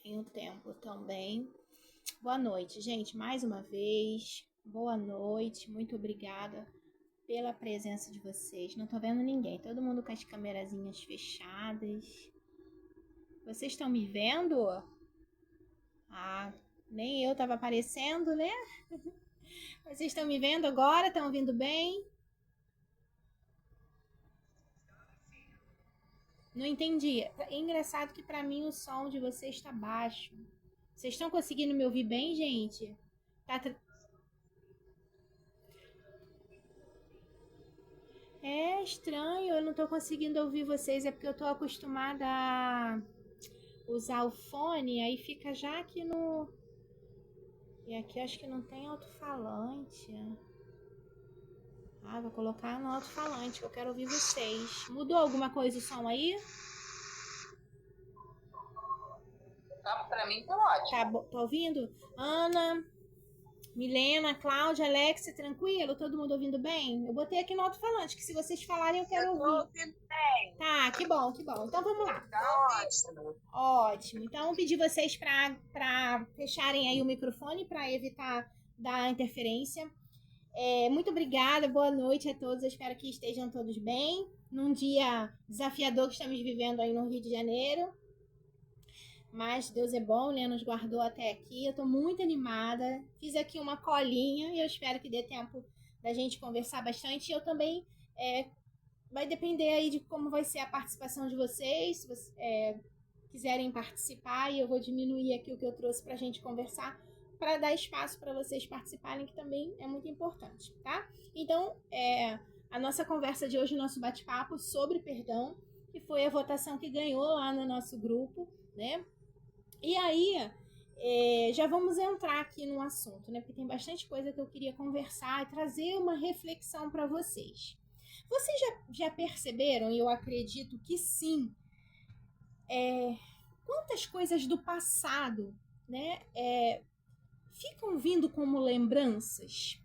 Tenho tempo também. Boa noite, gente. Mais uma vez, boa noite. Muito obrigada pela presença de vocês. Não tô vendo ninguém. Todo mundo com as câmerazinhas fechadas. Vocês estão me vendo? Ah, nem eu tava aparecendo, né? Vocês estão me vendo agora? Estão ouvindo bem? Não entendi. É engraçado que pra mim o som de vocês está baixo. Vocês estão conseguindo me ouvir bem, gente? Tá, É estranho, eu não tô conseguindo ouvir vocês, é porque eu tô acostumada a usar o fone, aí fica já aqui no. E aqui acho que não tem alto-falante. Ah, vou colocar no alto-falante, que eu quero ouvir vocês. Mudou alguma coisa o som aí? Tá, pra mim tá Tá, ótimo. tá ouvindo? Ana, Milena, Cláudia, Alex, tranquilo? Todo mundo ouvindo bem? Eu botei aqui no alto-falante, que se vocês falarem eu Eu quero tô ouvir. ouvindo bem. Tá, que bom, que bom. Então vamos lá. Tá ótimo. Ótimo. Então, pedir vocês para fecharem aí o microfone para evitar da interferência. Muito obrigada, boa noite a todos. Eu espero que estejam todos bem. Num dia desafiador que estamos vivendo aí no Rio de Janeiro. Mas Deus é bom, né? Nos guardou até aqui. Eu tô muito animada. Fiz aqui uma colinha e eu espero que dê tempo da gente conversar bastante. E eu também vai depender aí de como vai ser a participação de vocês. Se quiserem participar, e eu vou diminuir aqui o que eu trouxe para a gente conversar, para dar espaço para vocês participarem, que também é muito importante, tá? Então, a nossa conversa de hoje, o nosso bate-papo sobre perdão, que foi a votação que ganhou lá no nosso grupo, né? E aí, já vamos entrar aqui no assunto, né? Porque tem bastante coisa que eu queria conversar e trazer uma reflexão para vocês. Vocês já perceberam, e eu acredito que sim, quantas coisas do passado, né, ficam vindo como lembranças,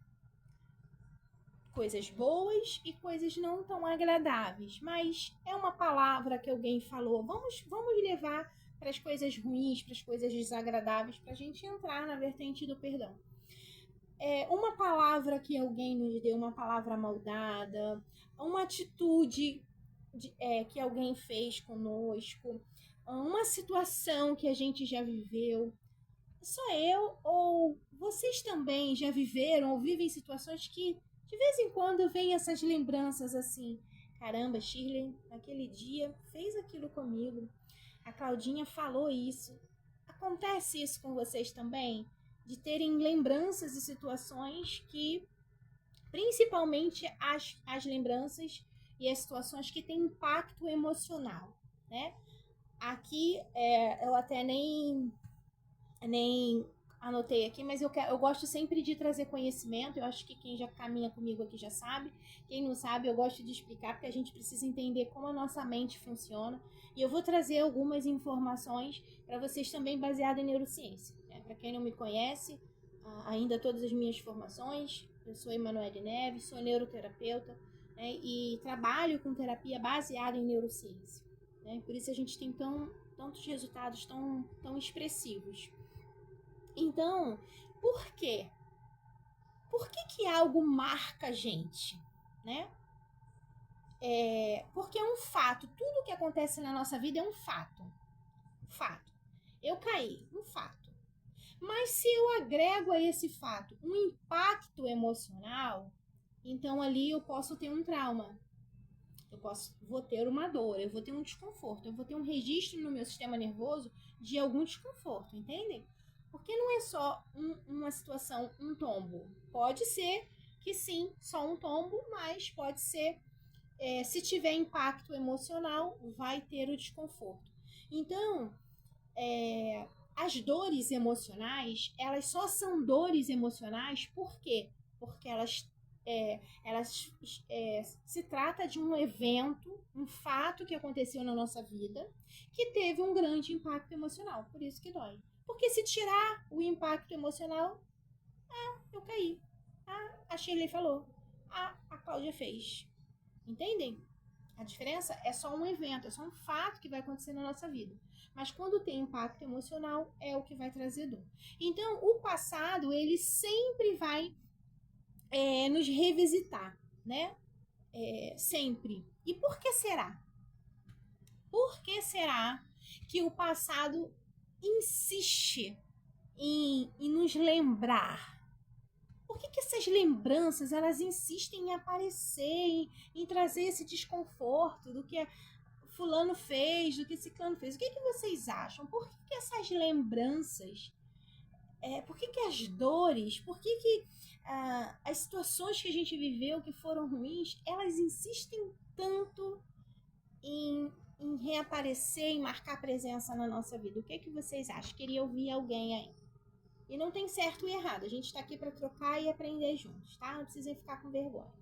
coisas boas e coisas não tão agradáveis, mas é uma palavra que alguém falou. Vamos levar para as coisas ruins, para as coisas desagradáveis, para a gente entrar na vertente do perdão. Uma palavra que alguém nos deu, uma palavra maldada, uma atitude que alguém fez conosco, uma situação que a gente já viveu. Só eu ou vocês também já viveram ou vivem situações que de vez em quando vem essas lembranças assim? Caramba, Shirley, naquele dia fez aquilo comigo. A Claudinha falou isso. Acontece isso com vocês também? De terem lembranças e situações que, principalmente as lembranças e as situações que têm impacto emocional, né? Aqui eu até nem anotei aqui, mas eu gosto sempre de trazer conhecimento. Eu acho que quem já caminha comigo aqui já sabe. Quem não sabe, eu gosto de explicar, porque a gente precisa entender como a nossa mente funciona. E eu vou trazer algumas informações para vocês também, baseado em neurociência. Né? Para quem não me conhece, ainda todas as minhas formações, eu sou Emanuele Neves, sou neuroterapeuta, né? E trabalho com terapia baseada em neurociência. Né? Por isso a gente tem tantos resultados tão expressivos. Então, por quê? Por que algo marca a gente, né? Porque é um fato. Tudo que acontece na nossa vida é um fato. Fato. Eu caí, um fato. Mas se eu agrego a esse fato um impacto emocional, então ali eu posso ter um trauma. Vou ter uma dor, eu vou ter um desconforto, eu vou ter um registro no meu sistema nervoso de algum desconforto, entendem? Porque não é só uma situação, um tombo. Pode ser que sim, só um tombo, mas pode ser, se tiver impacto emocional, vai ter o desconforto. Então, as dores emocionais, elas só são dores emocionais por quê? Porque elas se trata de um evento, um fato que aconteceu na nossa vida que teve um grande impacto emocional, por isso que dói. Porque se tirar o impacto emocional, eu caí. A Shirley falou, a Cláudia fez. Entendem? A diferença é só um evento, é só um fato que vai acontecer na nossa vida. Mas quando tem impacto emocional, é o que vai trazer dor. Então, o passado, ele sempre vai nos revisitar, né? Sempre. E por que será? Por que será que o passado insiste em nos lembrar? Por que essas lembranças, elas insistem em aparecer, em trazer esse desconforto do que fulano fez, do que ciclano fez? O que vocês acham? Por que essas lembranças, por que as dores, por que as situações que a gente viveu que foram ruins, elas insistem tanto em reaparecer, em marcar presença na nossa vida? O que vocês acham? Queria ouvir alguém aí. E não tem certo e errado. A gente tá aqui para trocar e aprender juntos, tá? Não precisem ficar com vergonha.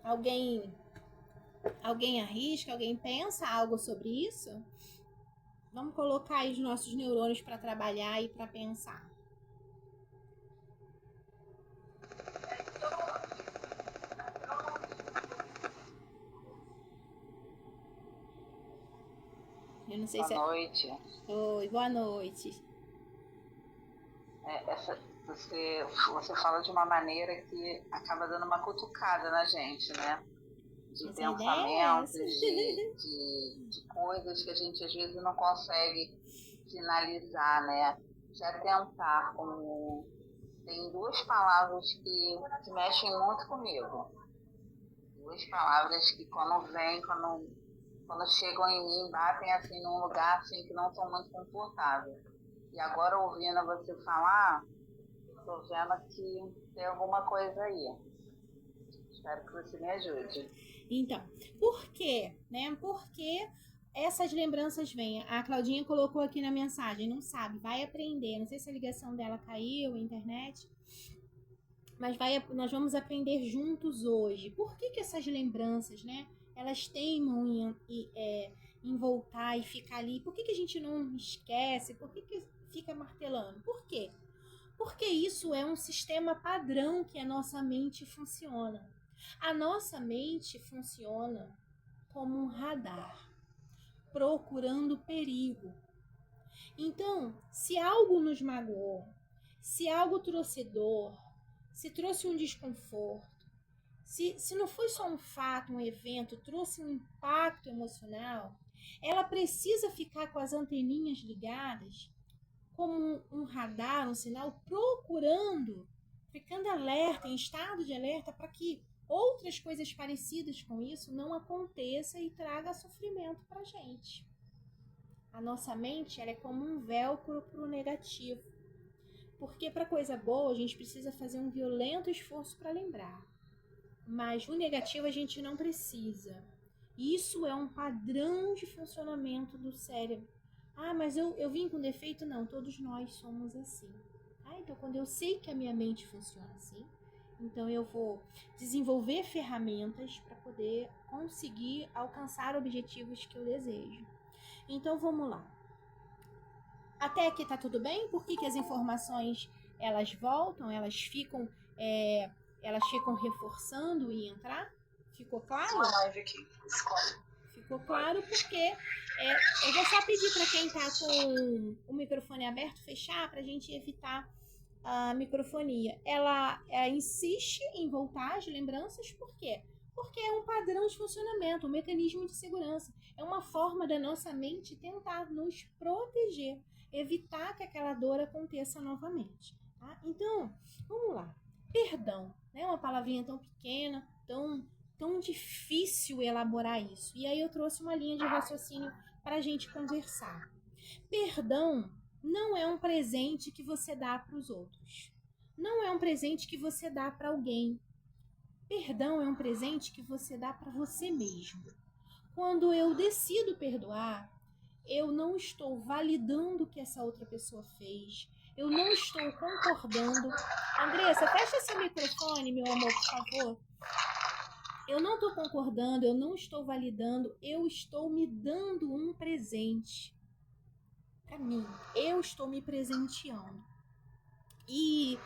Alguém arrisca? Alguém pensa algo sobre isso? Vamos colocar aí os nossos neurônios para trabalhar e para pensar. Eu não sei boa noite. Oi, boa noite. Você fala de uma maneira que acaba dando uma cutucada na gente, né? De pensamentos, de coisas que a gente às vezes não consegue finalizar, né? De atentar, como tem duas palavras que mexem muito comigo. Duas palavras que quando chegam em mim, batem assim num lugar assim que não estou muito confortável. E agora, ouvindo você falar, estou vendo que tem alguma coisa aí. Espero que você me ajude. Então, por quê? Né? Por que essas lembranças vêm? A Claudinha colocou aqui na mensagem, não sabe, vai aprender. Não sei se a ligação dela caiu, a internet. Mas nós vamos aprender juntos hoje. Por que essas lembranças, né? Elas teimam em voltar e ficar ali. Por que a gente não esquece? Por que fica martelando? Por quê? Porque isso é um sistema padrão que a nossa mente funciona. A nossa mente funciona como um radar, procurando perigo. Então, se algo nos magoou, se algo trouxe dor, se trouxe um desconforto, se não foi só um fato, um evento, trouxe um impacto emocional, ela precisa ficar com as anteninhas ligadas, como um radar, um sinal, procurando, ficando alerta, em estado de alerta, para que outras coisas parecidas com isso não aconteçam e traga sofrimento para a gente. A nossa mente, ela é como um velcro para o negativo. Porque para coisa boa a gente precisa fazer um violento esforço para lembrar. Mas o negativo a gente não precisa. Isso é um padrão de funcionamento do cérebro. Ah, mas eu vim com defeito? Não, todos nós somos assim. Então quando eu sei que a minha mente funciona assim, então eu vou desenvolver ferramentas para poder conseguir alcançar objetivos que eu desejo. Então vamos lá. Até aqui tá tudo bem? Por que as informações elas voltam, elas ficam reforçando e entrar? Ficou claro? Ficou claro porque eu vou só pedir para quem tá com o microfone aberto fechar para a gente evitar a microfonia. Ela insiste em voltar as lembranças, por quê? Porque é um padrão de funcionamento, um mecanismo de segurança. É uma forma da nossa mente tentar nos proteger, evitar que aquela dor aconteça novamente. Tá? Então, vamos lá. Perdão, né? Uma palavrinha tão pequena, tão difícil elaborar isso. E aí eu trouxe uma linha de raciocínio para a gente conversar. Perdão não é um presente que você dá para os outros. Não é um presente que você dá para alguém. Perdão é um presente que você dá para você mesmo. Quando eu decido perdoar, eu não estou validando o que essa outra pessoa fez. Eu não estou concordando. Andressa, fecha esse microfone, meu amor, por favor. Eu não estou concordando, eu não estou validando, eu estou me dando um presente. Para mim, eu estou me presenteando. E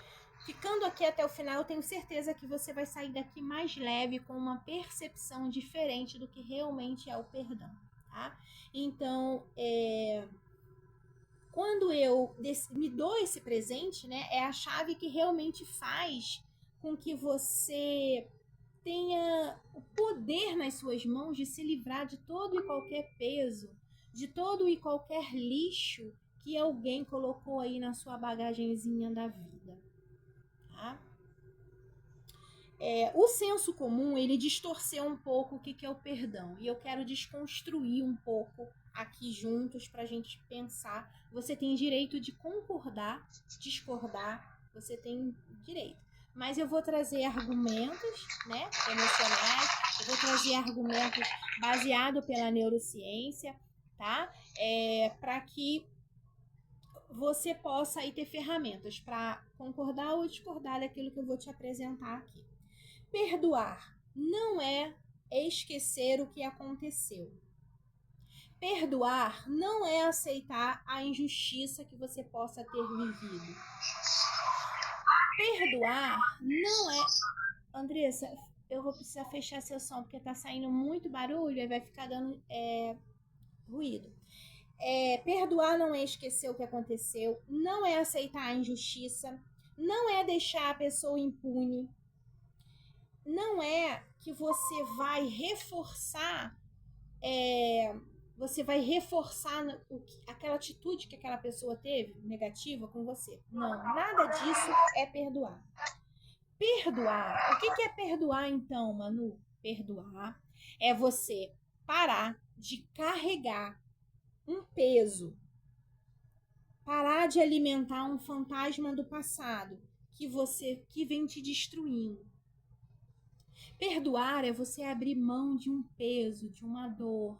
ficando aqui até o final, eu tenho certeza que você vai sair daqui mais leve, com uma percepção diferente do que realmente é o perdão, tá? Então, quando eu me dou esse presente, né, é a chave que realmente faz com que você tenha o poder nas suas mãos de se livrar de todo e qualquer peso, de todo e qualquer lixo que alguém colocou aí na sua bagagenzinha da vida, tá? O senso comum, ele distorceu um pouco o que é o perdão. E eu quero desconstruir um pouco aqui juntos para a gente pensar. Você tem direito de concordar, discordar, você tem direito. Mas eu vou trazer argumentos, né, emocionais, eu vou trazer argumentos baseados pela neurociência, tá? Para que você possa aí ter ferramentas para concordar ou discordar daquilo que eu vou te apresentar aqui. Perdoar não é esquecer o que aconteceu. Perdoar não é aceitar a injustiça que você possa ter vivido. Perdoar não é... Andressa, eu vou precisar fechar seu som, porque tá saindo muito barulho e vai ficar dando ruído. Perdoar não é esquecer o que aconteceu, não é aceitar a injustiça, não é deixar a pessoa impune, não é que você vai reforçar aquela atitude que aquela pessoa teve negativa com você. Não, nada disso é perdoar. Perdoar, o que é perdoar então, Manu? Perdoar é você parar de carregar um peso, parar de alimentar um fantasma do passado que vem te destruindo. Perdoar é você abrir mão de um peso, de uma dor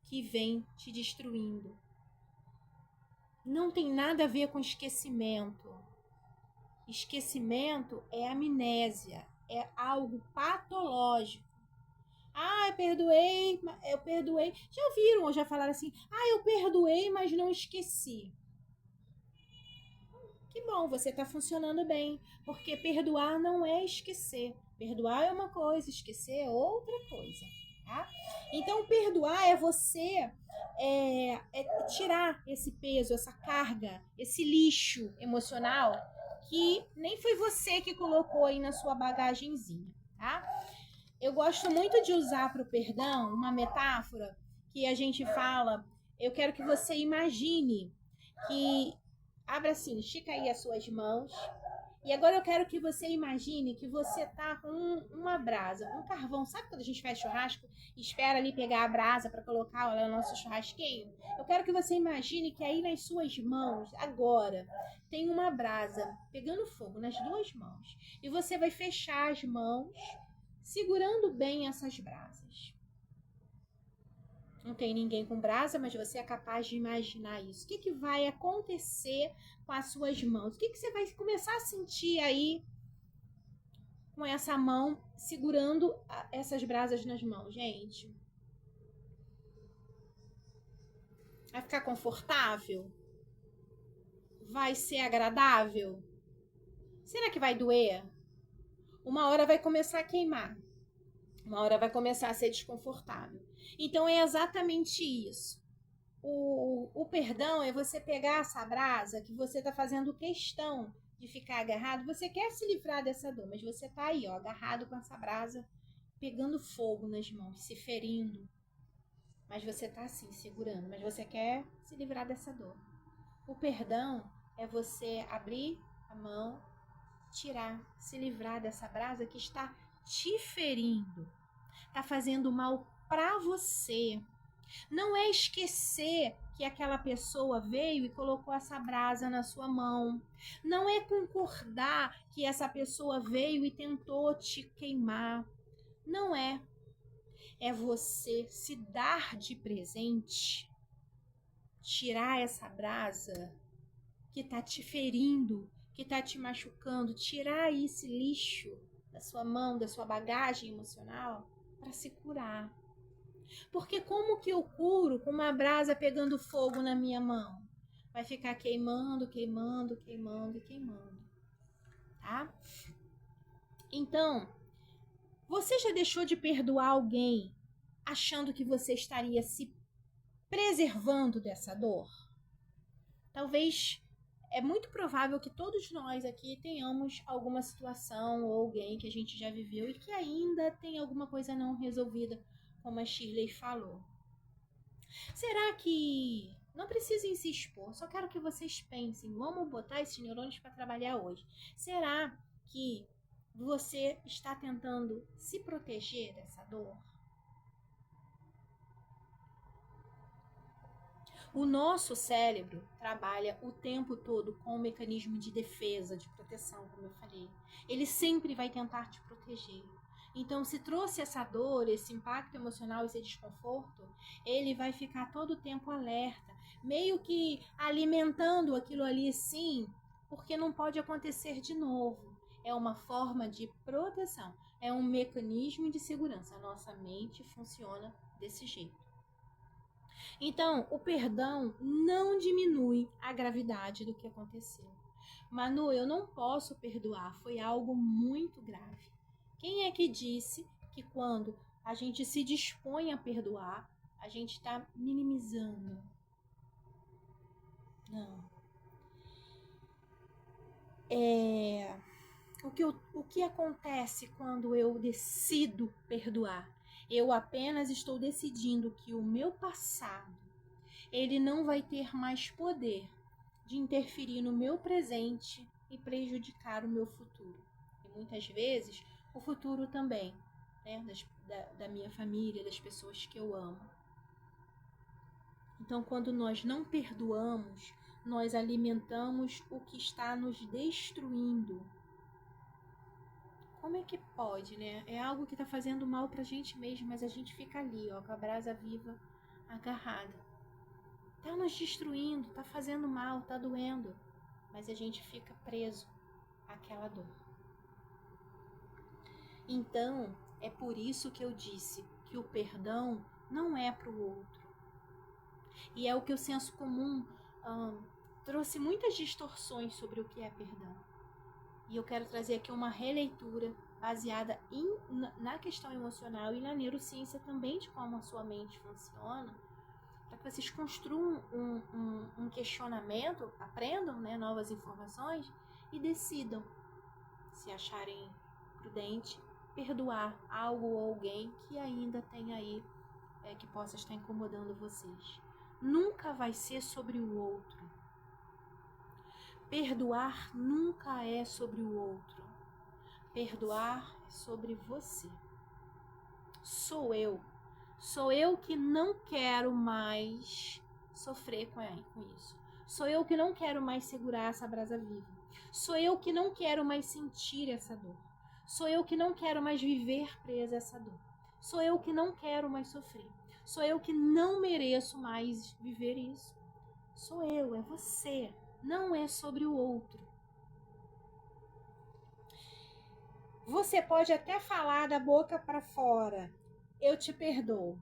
que vem te destruindo. Não tem nada a ver com esquecimento. Esquecimento é amnésia, é algo patológico. Eu perdoei. Já ouviram ou já falaram assim? Eu perdoei, mas não esqueci. Que bom, você está funcionando bem, porque perdoar não é esquecer. Perdoar é uma coisa, esquecer é outra coisa, tá? Então, perdoar é você tirar esse peso, essa carga, esse lixo emocional que nem foi você que colocou aí na sua bagagenzinha, tá? Eu gosto muito de usar para o perdão uma metáfora que a gente fala. Eu quero que você imagine que... Abra assim, estica aí as suas mãos. E agora eu quero que você imagine que você tá com uma brasa, um carvão. Sabe quando a gente faz churrasco e espera ali pegar a brasa para colocar lá no nosso churrasquinho? Eu quero que você imagine que aí nas suas mãos, agora, tem uma brasa pegando fogo nas duas mãos. E você vai fechar as mãos, segurando bem essas brasas. Não tem ninguém com brasa, mas você é capaz de imaginar isso. O que vai acontecer com as suas mãos? O que você vai começar a sentir aí com essa mão segurando essas brasas nas mãos, gente? Vai ficar confortável? Vai ser agradável? Será que vai doer? Uma hora vai começar a queimar. Uma hora vai começar a ser desconfortável. Então é exatamente isso. O perdão é você pegar essa brasa que você está fazendo questão de ficar agarrado. Você quer se livrar dessa dor, mas você está aí, agarrado com essa brasa, pegando fogo nas mãos, se ferindo. Mas você está assim, segurando, mas você quer se livrar dessa dor. O perdão é você abrir a mão, tirar, se livrar dessa brasa que está te ferindo, está fazendo mal para você. Não é esquecer que aquela pessoa veio e colocou essa brasa na sua mão. Não é concordar que essa pessoa veio e tentou te queimar. Não é. É você se dar de presente, tirar essa brasa que está te ferindo, que está te machucando, tirar esse lixo da sua mão, da sua bagagem emocional, para se curar. Porque como que eu curo com uma brasa pegando fogo na minha mão? Vai ficar queimando, queimando, queimando e queimando. tá? Então, você já deixou de perdoar alguém achando que você estaria se preservando dessa dor? Talvez, é muito provável que todos nós aqui tenhamos alguma situação ou alguém que a gente já viveu e que ainda tem alguma coisa não resolvida, como a Shirley falou. Será que não precisem se expor? Só quero que vocês pensem, vamos botar esses neurônios para trabalhar hoje. Será que você está tentando se proteger dessa dor? O nosso cérebro trabalha o tempo todo com um mecanismo de defesa, de proteção, como eu falei. Ele sempre vai tentar te proteger. Então, se trouxe essa dor, esse impacto emocional, esse desconforto, ele vai ficar todo o tempo alerta, meio que alimentando aquilo ali, sim, porque não pode acontecer de novo. É uma forma de proteção, é um mecanismo de segurança. A nossa mente funciona desse jeito. Então, o perdão não diminui a gravidade do que aconteceu. Manu, eu não posso perdoar, foi algo muito grave. Quem é que disse que quando a gente se dispõe a perdoar, a gente está minimizando? Não. O que acontece quando eu decido perdoar? Eu apenas estou decidindo que o meu passado, ele não vai ter mais poder de interferir no meu presente e prejudicar o meu futuro. E muitas vezes, o futuro também, né? Da minha família, das pessoas que eu amo. Então, quando nós não perdoamos, nós alimentamos o que está nos destruindo. Como é que pode, né? É algo que está fazendo mal pra gente mesmo, mas a gente fica ali, ó, com a brasa viva agarrada. Tá nos destruindo, tá fazendo mal, tá doendo, mas a gente fica preso àquela dor. Então, é por isso que eu disse que o perdão não é para o outro. E é o que o senso comum trouxe muitas distorções sobre o que é perdão. E eu quero trazer aqui uma releitura baseada na questão emocional e na neurociência também, de como a sua mente funciona, para que vocês construam um questionamento, aprendam, né, novas informações e decidam, se acharem prudente, perdoar algo ou alguém que ainda tem aí, que possa estar incomodando vocês. Nunca vai ser sobre o outro. Perdoar nunca é sobre o outro. Perdoar é sobre você. Sou eu. Sou eu que não quero mais sofrer com isso. Sou eu que não quero mais segurar essa brasa viva. Sou eu que não quero mais sentir essa dor. Sou eu que não quero mais viver presa a essa dor. Sou eu que não quero mais sofrer. Sou eu que não mereço mais viver isso. Sou eu, é você. Não é sobre o outro. Você pode até falar da boca para fora: eu te perdoo.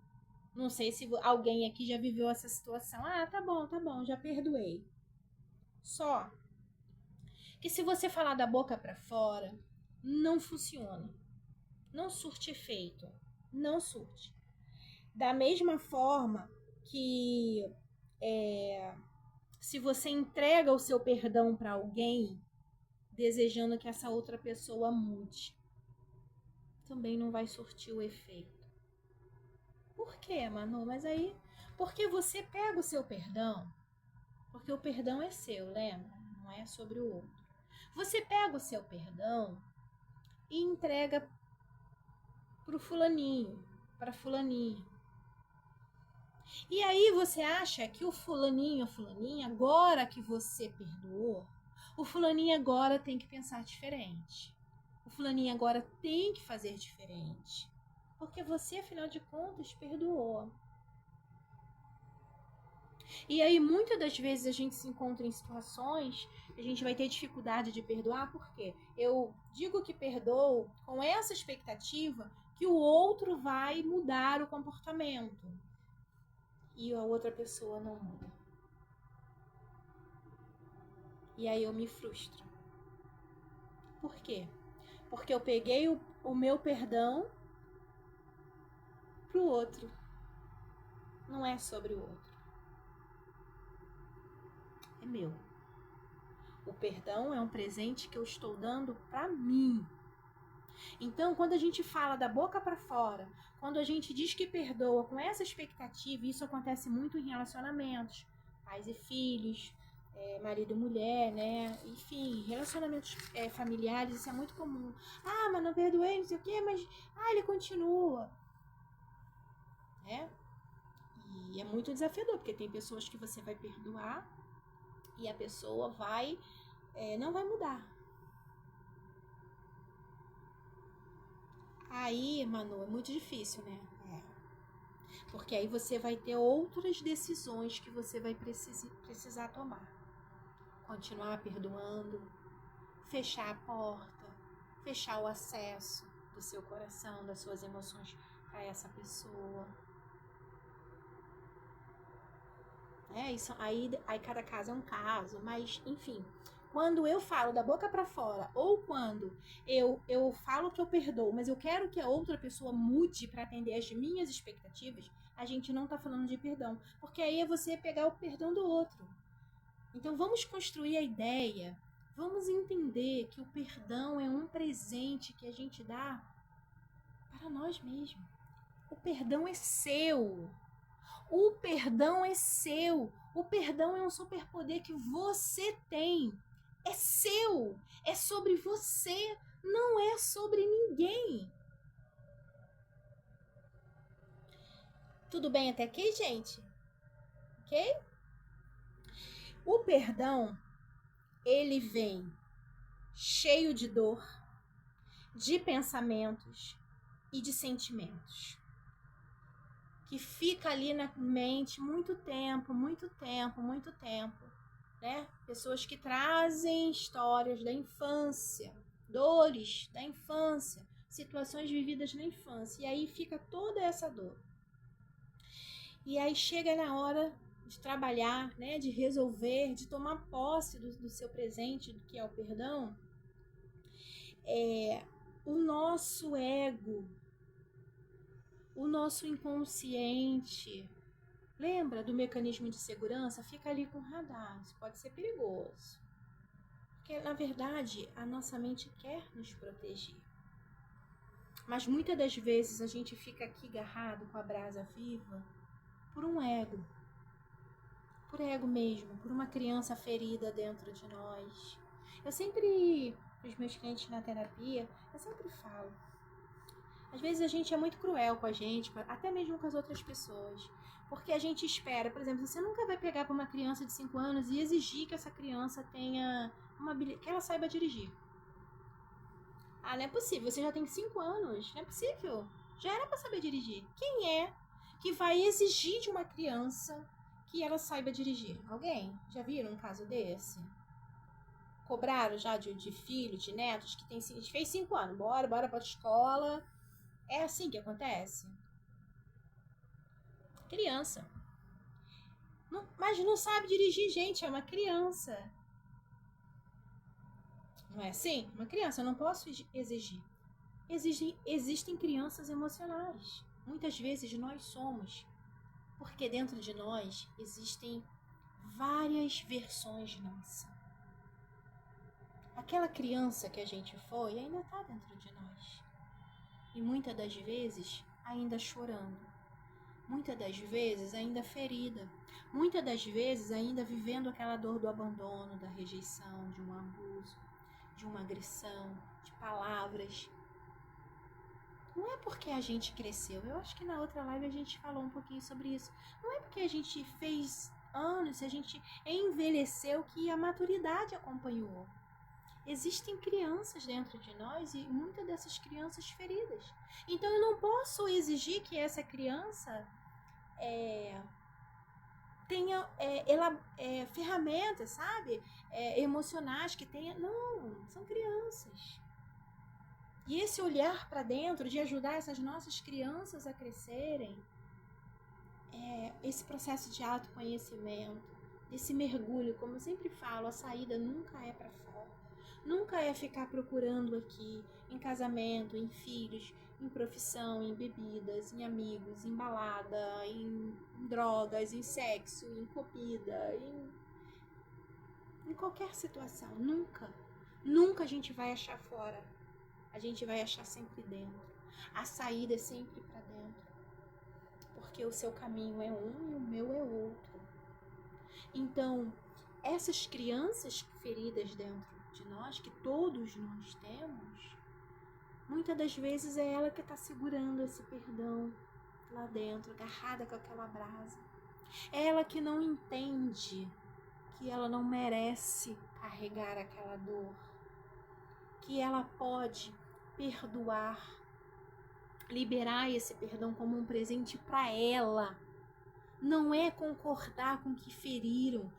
Não sei se alguém aqui já viveu essa situação. Ah, tá bom, já perdoei. Só que se você falar da boca para fora, não funciona. Não surte efeito. Não surte. Da mesma forma que se você entrega o seu perdão para alguém, desejando que essa outra pessoa mude, também não vai surtir o efeito. Por quê, Manu? Mas aí, porque você pega o seu perdão, porque o perdão é seu, lembra? Não é sobre o outro. Você pega o seu perdão e entrega pro fulaninho, pra fulaninha. E aí você acha que o fulaninho ou fulaninha, agora que você perdoou, o fulaninho agora tem que pensar diferente. O fulaninho agora tem que fazer diferente. Porque você, afinal de contas, perdoou. E aí, muitas das vezes, a gente se encontra em situações que a gente vai ter dificuldade de perdoar, porque eu digo que perdoo com essa expectativa que o outro vai mudar o comportamento. E a outra pessoa não muda. E aí eu me frustro. Por quê? Porque eu peguei o meu perdão pro outro. Não é sobre o outro. É meu. O perdão é um presente que eu estou dando para mim. Então, quando a gente fala da boca para fora, quando a gente diz que perdoa com essa expectativa, isso acontece muito em relacionamentos, pais e filhos, marido e mulher, né? Enfim, relacionamentos familiares, isso é muito comum. Ah, mas não perdoei, não sei o quê, mas ele continua. Né? E é muito desafiador, porque tem pessoas que você vai perdoar e a pessoa não vai mudar. Aí, Manu, é muito difícil, né? Porque aí você vai ter outras decisões que você vai precisar tomar. Continuar perdoando, fechar a porta, fechar o acesso do seu coração, das suas emoções para essa pessoa. Isso, aí cada caso é um caso, mas enfim, quando eu falo da boca para fora, ou quando eu falo que eu perdoo, mas eu quero que a outra pessoa mude para atender as minhas expectativas, a gente não tá falando de perdão, porque aí é você pegar o perdão do outro. Então vamos construir a ideia, vamos entender que o perdão é um presente que a gente dá para nós mesmos. O perdão é seu. O perdão é seu. O perdão é um superpoder que você tem. É seu. É sobre você. Não é sobre ninguém. Tudo bem até aqui, gente? Ok? O perdão, ele vem cheio de dor, de pensamentos e de sentimentos. Que fica ali na mente muito tempo, né? Pessoas que trazem histórias da infância, dores da infância, situações vividas na infância, e aí fica toda essa dor. E aí chega na hora de trabalhar, né, de resolver, de tomar posse do seu presente, do que é o perdão, o nosso ego, o nosso inconsciente, lembra do mecanismo de segurança? Fica ali com radar, isso pode ser perigoso. Porque, na verdade, a nossa mente quer nos proteger. Mas muitas das vezes a gente fica aqui agarrado com a brasa viva por um ego. Por ego mesmo, por uma criança ferida dentro de nós. Eu sempre, para os meus clientes na terapia, eu sempre falo. Às vezes a gente é muito cruel com a gente, até mesmo com as outras pessoas. Porque a gente espera, por exemplo, você nunca vai pegar para uma criança de 5 anos e exigir que essa criança tenha que ela saiba dirigir. Não é possível, você já tem 5 anos, não é possível. Já era para saber dirigir. Quem é que vai exigir de uma criança que ela saiba dirigir? Alguém? Já viram um caso desse? Cobraram já de filho, de netos que fez 5 anos, bora para a escola. É assim que acontece? Criança. Mas não sabe dirigir, gente, é uma criança. Não é assim? Uma criança, eu não posso exigir. Existem crianças emocionais. Muitas vezes nós somos. Porque dentro de nós existem várias versões nossa. Aquela criança que a gente foi ainda está dentro de nós. E muitas das vezes ainda chorando. Muitas das vezes ainda ferida. Muitas das vezes ainda vivendo aquela dor do abandono, da rejeição, de um abuso, de uma agressão, de palavras. Não é porque a gente cresceu. Eu acho que na outra live a gente falou um pouquinho sobre isso. Não é porque a gente fez anos, a gente envelheceu que a maturidade acompanhou. Existem crianças dentro de nós e muitas dessas crianças feridas. Então eu não posso exigir que essa criança tenha ferramentas, sabe? Emocionais que tenha. Não, são crianças. E esse olhar para dentro, de ajudar essas nossas crianças a crescerem, esse processo de autoconhecimento, esse mergulho, como eu sempre falo, a saída nunca é para fora. Nunca é ficar procurando aqui em casamento, em filhos, em profissão, em bebidas, em amigos, em balada, em drogas, em sexo, em comida, em qualquer situação. Nunca a gente vai achar fora. A gente vai achar sempre dentro. A saída é sempre para dentro. Porque o seu caminho é um e o meu é outro. Então, essas crianças feridas dentro de nós, que todos nós temos, muitas das vezes é ela que está segurando esse perdão lá dentro, agarrada com aquela brasa. É ela que não entende que ela não merece carregar aquela dor, que ela pode perdoar, liberar esse perdão como um presente para ela. Não é concordar com o que feriram,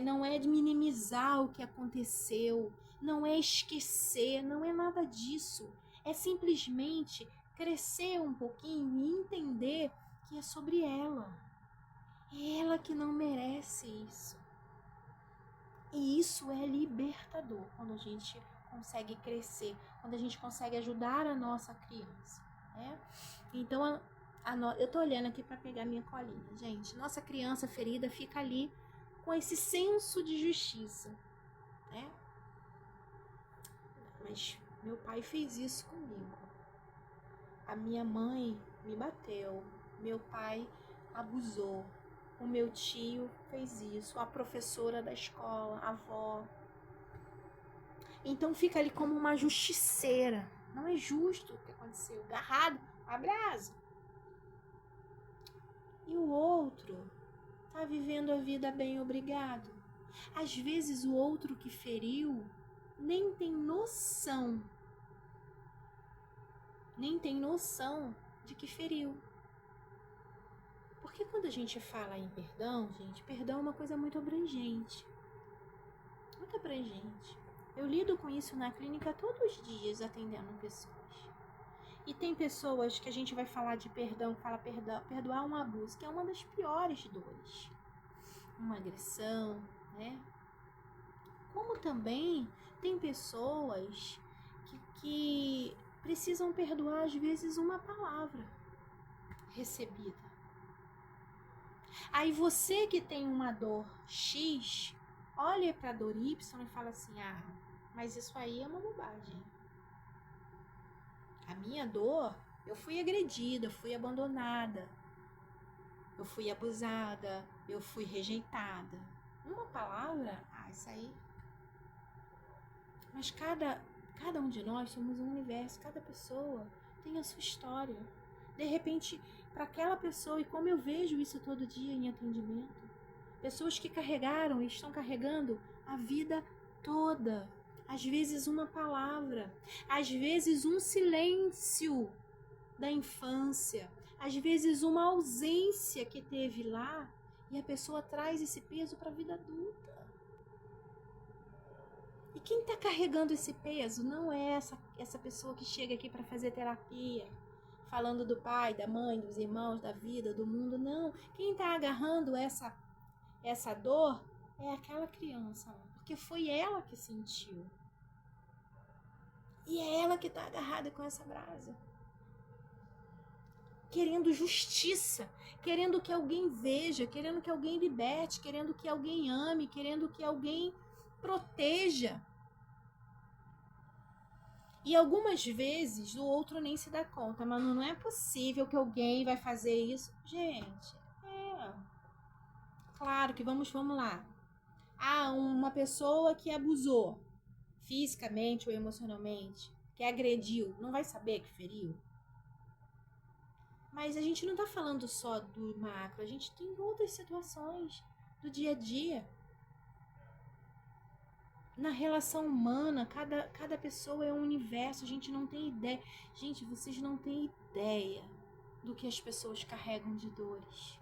não é minimizar o que aconteceu, não é esquecer, não é nada disso. É simplesmente crescer um pouquinho e entender que é sobre ela. É ela que não merece isso. E isso é libertador quando a gente consegue crescer, quando a gente consegue ajudar a nossa criança, né? Então, eu tô olhando aqui para pegar minha colinha, gente. Nossa criança ferida fica ali com esse senso de justiça, né? Mas meu pai fez isso comigo. A minha mãe me bateu, meu pai abusou, o meu tio fez isso, a professora da escola, a avó. Então fica ali como uma justiceira. Não é justo o que aconteceu. Agarrado, abraço. E o outro tá vivendo a vida bem, obrigado. Às vezes o outro que feriu nem tem noção de que feriu. Porque quando a gente fala em perdão, gente, perdão é uma coisa muito abrangente. Muito abrangente. Eu lido com isso na clínica todos os dias, atendendo pessoas. E tem pessoas que a gente vai falar de perdão, fala perdoar um abuso, que é uma das piores dores. Uma agressão, né? Como também tem pessoas que precisam perdoar, às vezes, uma palavra recebida. Aí você que tem uma dor X, olha para a dor Y e fala assim, mas isso aí é uma bobagem. A minha dor, eu fui agredida, eu fui abandonada, eu fui abusada, eu fui rejeitada. Uma palavra, isso aí. Mas cada um de nós somos um universo, cada pessoa tem a sua história. De repente, para aquela pessoa, e como eu vejo isso todo dia em atendimento, pessoas que carregaram e estão carregando a vida toda. Às vezes uma palavra, às vezes um silêncio da infância, às vezes uma ausência que teve lá, e a pessoa traz esse peso para a vida adulta. E quem está carregando esse peso não é essa pessoa que chega aqui para fazer terapia, falando do pai, da mãe, dos irmãos, da vida, do mundo, não. Quem está agarrando essa dor é aquela criança, porque foi ela que sentiu. E é ela que está agarrada com essa brasa. Querendo justiça, querendo que alguém veja, querendo que alguém liberte, querendo que alguém ame, querendo que alguém proteja. E algumas vezes o outro nem se dá conta, mas não é possível que alguém vai fazer isso. Gente, claro que vamos lá. Uma pessoa que abusou fisicamente ou emocionalmente, que agrediu, não vai saber que feriu? Mas a gente não tá falando só do macro, a gente tem outras situações do dia a dia. Na relação humana, cada pessoa é um universo, a gente não tem ideia. Gente, vocês não têm ideia do que as pessoas carregam de dores.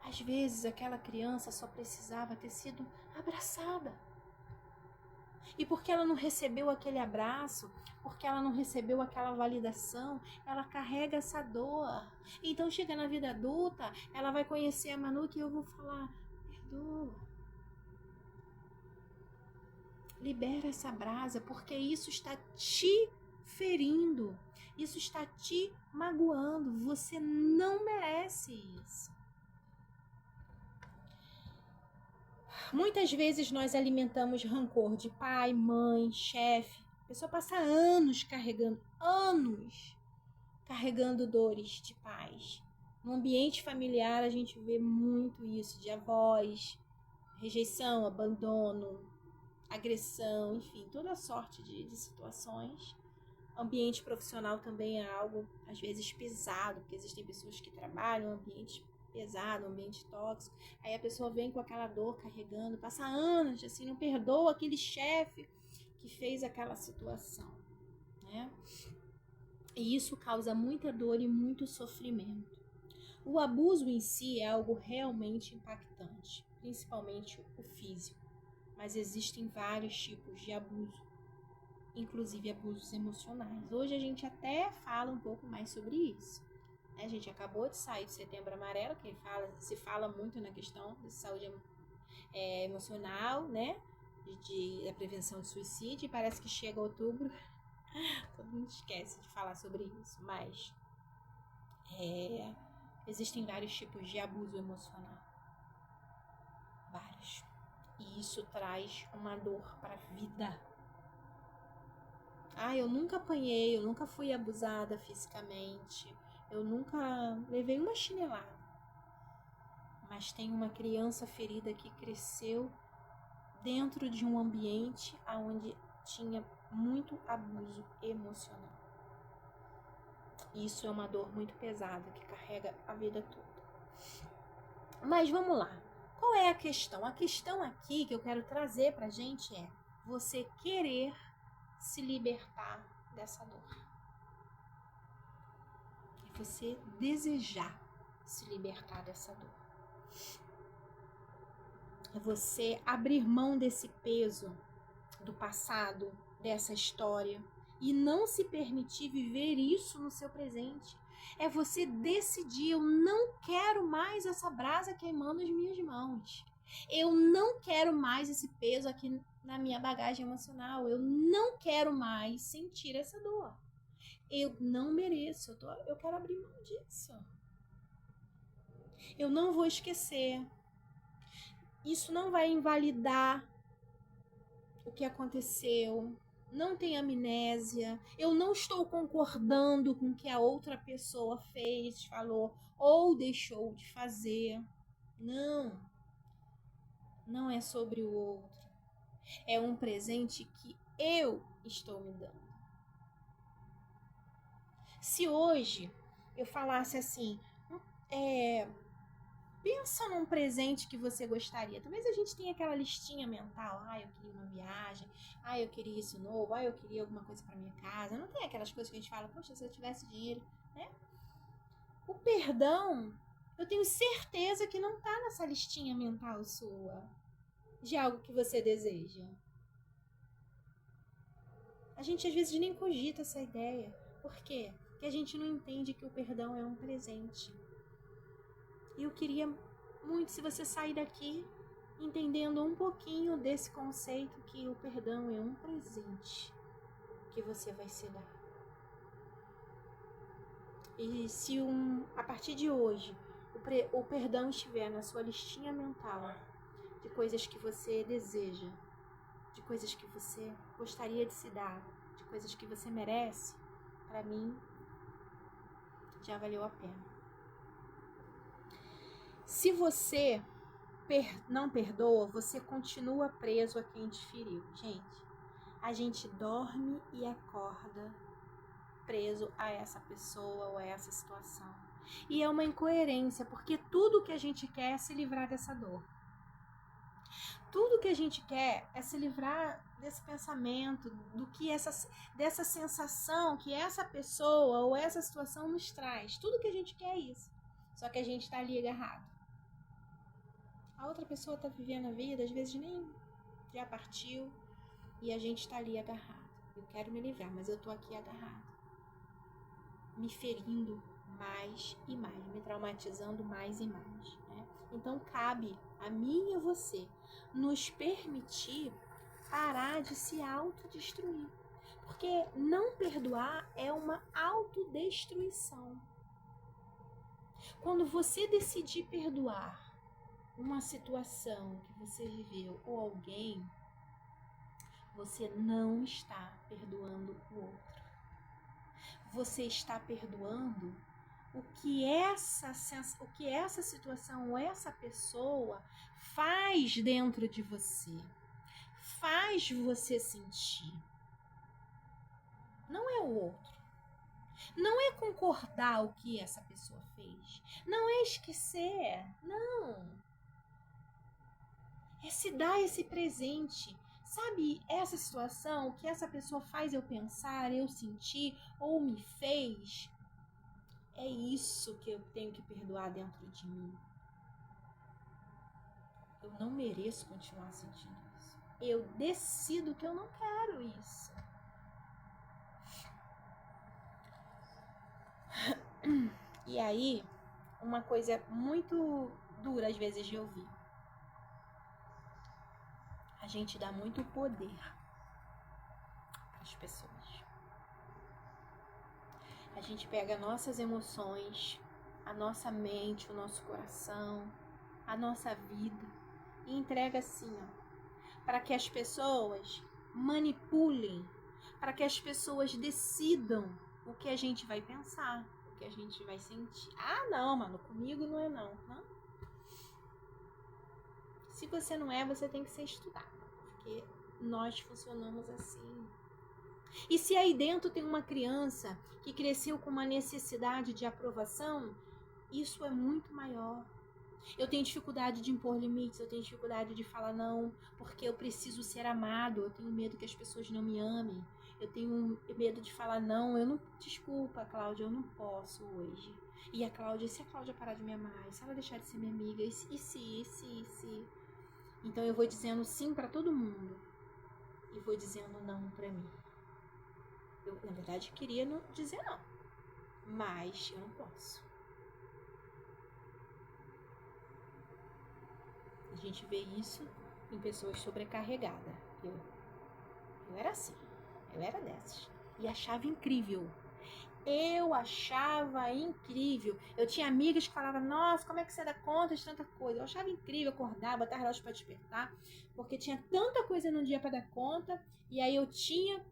Às vezes aquela criança só precisava ter sido abraçada. E porque ela não recebeu aquele abraço, porque ela não recebeu aquela validação, ela carrega essa dor. Então chega na vida adulta, ela vai conhecer a Manu que eu vou falar, perdoa. Libera essa brasa, porque isso está te ferindo. Isso está te magoando. Você não merece isso. Muitas vezes nós alimentamos rancor de pai, mãe, chefe. A pessoa passa anos carregando dores de pais. No ambiente familiar a gente vê muito isso, de avós, rejeição, abandono, agressão, enfim, toda sorte de situações. Ambiente profissional também é algo, às vezes, pesado, porque existem pessoas que trabalham em um ambiente pesado, um ambiente tóxico. Aí a pessoa vem com aquela dor carregando, passa anos, assim, não perdoa aquele chefe que fez aquela situação, né? E isso causa muita dor e muito sofrimento. O abuso em si é algo realmente impactante, principalmente o físico. Mas existem vários tipos de abuso, inclusive abusos emocionais. Hoje a gente até fala um pouco mais sobre isso. A gente acabou de sair do Setembro Amarelo, que se fala muito na questão de saúde emocional, né? Da prevenção de suicídio, e parece que chega outubro, todo mundo esquece de falar sobre isso, mas existem vários tipos de abuso emocional. Vários. E isso traz uma dor para a vida. Eu nunca apanhei, eu nunca fui abusada fisicamente, eu nunca levei uma chinelada. Mas tem uma criança ferida que cresceu dentro de um ambiente onde tinha muito abuso emocional. Isso é uma dor muito pesada que carrega a vida toda. Mas vamos lá. Qual é a questão? A questão aqui que eu quero trazer pra gente é você querer se libertar dessa dor. É você desejar se libertar dessa dor. É você abrir mão desse peso do passado, dessa história, e não se permitir viver isso no seu presente. É você decidir: eu não quero mais essa brasa queimando as minhas mãos. Eu não quero mais esse peso aqui na minha bagagem emocional. Eu não quero mais sentir essa dor. Eu não mereço. Eu quero abrir mão disso. Eu não vou esquecer. Isso não vai invalidar o que aconteceu. Não tem amnésia. Eu não estou concordando com o que a outra pessoa fez, falou ou deixou de fazer. Não. Não é sobre o outro. É um presente que eu estou me dando. Se hoje eu falasse assim, pensa num presente que você gostaria. Talvez a gente tenha aquela listinha mental. Eu queria uma viagem. Eu queria isso novo. Eu queria alguma coisa para minha casa. Não tem aquelas coisas que a gente fala, poxa, se eu tivesse dinheiro, né? O perdão, eu tenho certeza que não tá nessa listinha mental sua de algo que você deseja. A gente às vezes nem cogita essa ideia. Por quê? Porque a gente não entende que o perdão é um presente. E eu queria muito, se você sair daqui entendendo um pouquinho desse conceito, que o perdão é um presente que você vai se dar. E se a partir de hoje o perdão estiver na sua listinha mental de coisas que você deseja, de coisas que você gostaria de se dar, de coisas que você merece, para mim já valeu a pena. Se você não perdoa, você continua preso a quem te feriu. Gente, a gente dorme e acorda preso a essa pessoa ou a essa situação. E é uma incoerência, porque tudo que a gente quer é se livrar dessa dor. Tudo que a gente quer é se livrar desse pensamento, dessa sensação que essa pessoa ou essa situação nos traz. Tudo que a gente quer é isso. Só que a gente está ali agarrado. A outra pessoa está vivendo a vida, às vezes nem já partiu, e a gente está ali agarrado. Eu quero me livrar, mas eu estou aqui agarrado. Me ferindo mais e mais, me traumatizando mais e mais, né? Então cabe a mim e a você nos permitir parar de se autodestruir. Porque não perdoar é uma autodestruição. Quando você decidir perdoar uma situação que você viveu ou alguém, você não está perdoando o outro. Você está perdoando o que essa situação ou essa pessoa faz dentro de você. Faz você sentir. Não é o outro. Não é concordar o que essa pessoa fez. Não é esquecer. Não. É se dar esse presente. Sabe, essa situação que essa pessoa faz eu pensar, eu sentir ou me fez, é isso que eu tenho que perdoar dentro de mim. Eu não mereço continuar sentindo isso. Eu decido que eu não quero isso. E aí, uma coisa muito dura às vezes de ouvir. A gente dá muito poder para as pessoas. A gente pega nossas emoções, a nossa mente, o nosso coração, a nossa vida e entrega assim, para que as pessoas manipulem, para que as pessoas decidam o que a gente vai pensar, o que a gente vai sentir. Ah, não, mano, comigo não é não. Se você não é, você tem que ser estudado, porque nós funcionamos assim. E se aí dentro tem uma criança que cresceu com uma necessidade de aprovação, isso é muito maior. Eu tenho dificuldade de impor limites, eu tenho dificuldade de falar não, porque eu preciso ser amado, eu tenho medo que as pessoas não me amem, eu tenho medo de falar não, eu não, desculpa, Cláudia, eu não posso hoje. E a Cláudia, se a Cláudia parar de me amar, se ela deixar de ser minha amiga, e se. Então eu vou dizendo sim para todo mundo e vou dizendo não para mim. Eu, na verdade, queria não dizer não, mas eu não posso. A gente vê isso em pessoas sobrecarregadas. Eu era assim, eu era dessas. E achava incrível. Eu achava incrível. Eu tinha amigas que falavam, nossa, como é que você dá conta de tanta coisa? Eu achava incrível acordar, botar relógio para despertar, porque tinha tanta coisa no dia para dar conta, e aí eu tinha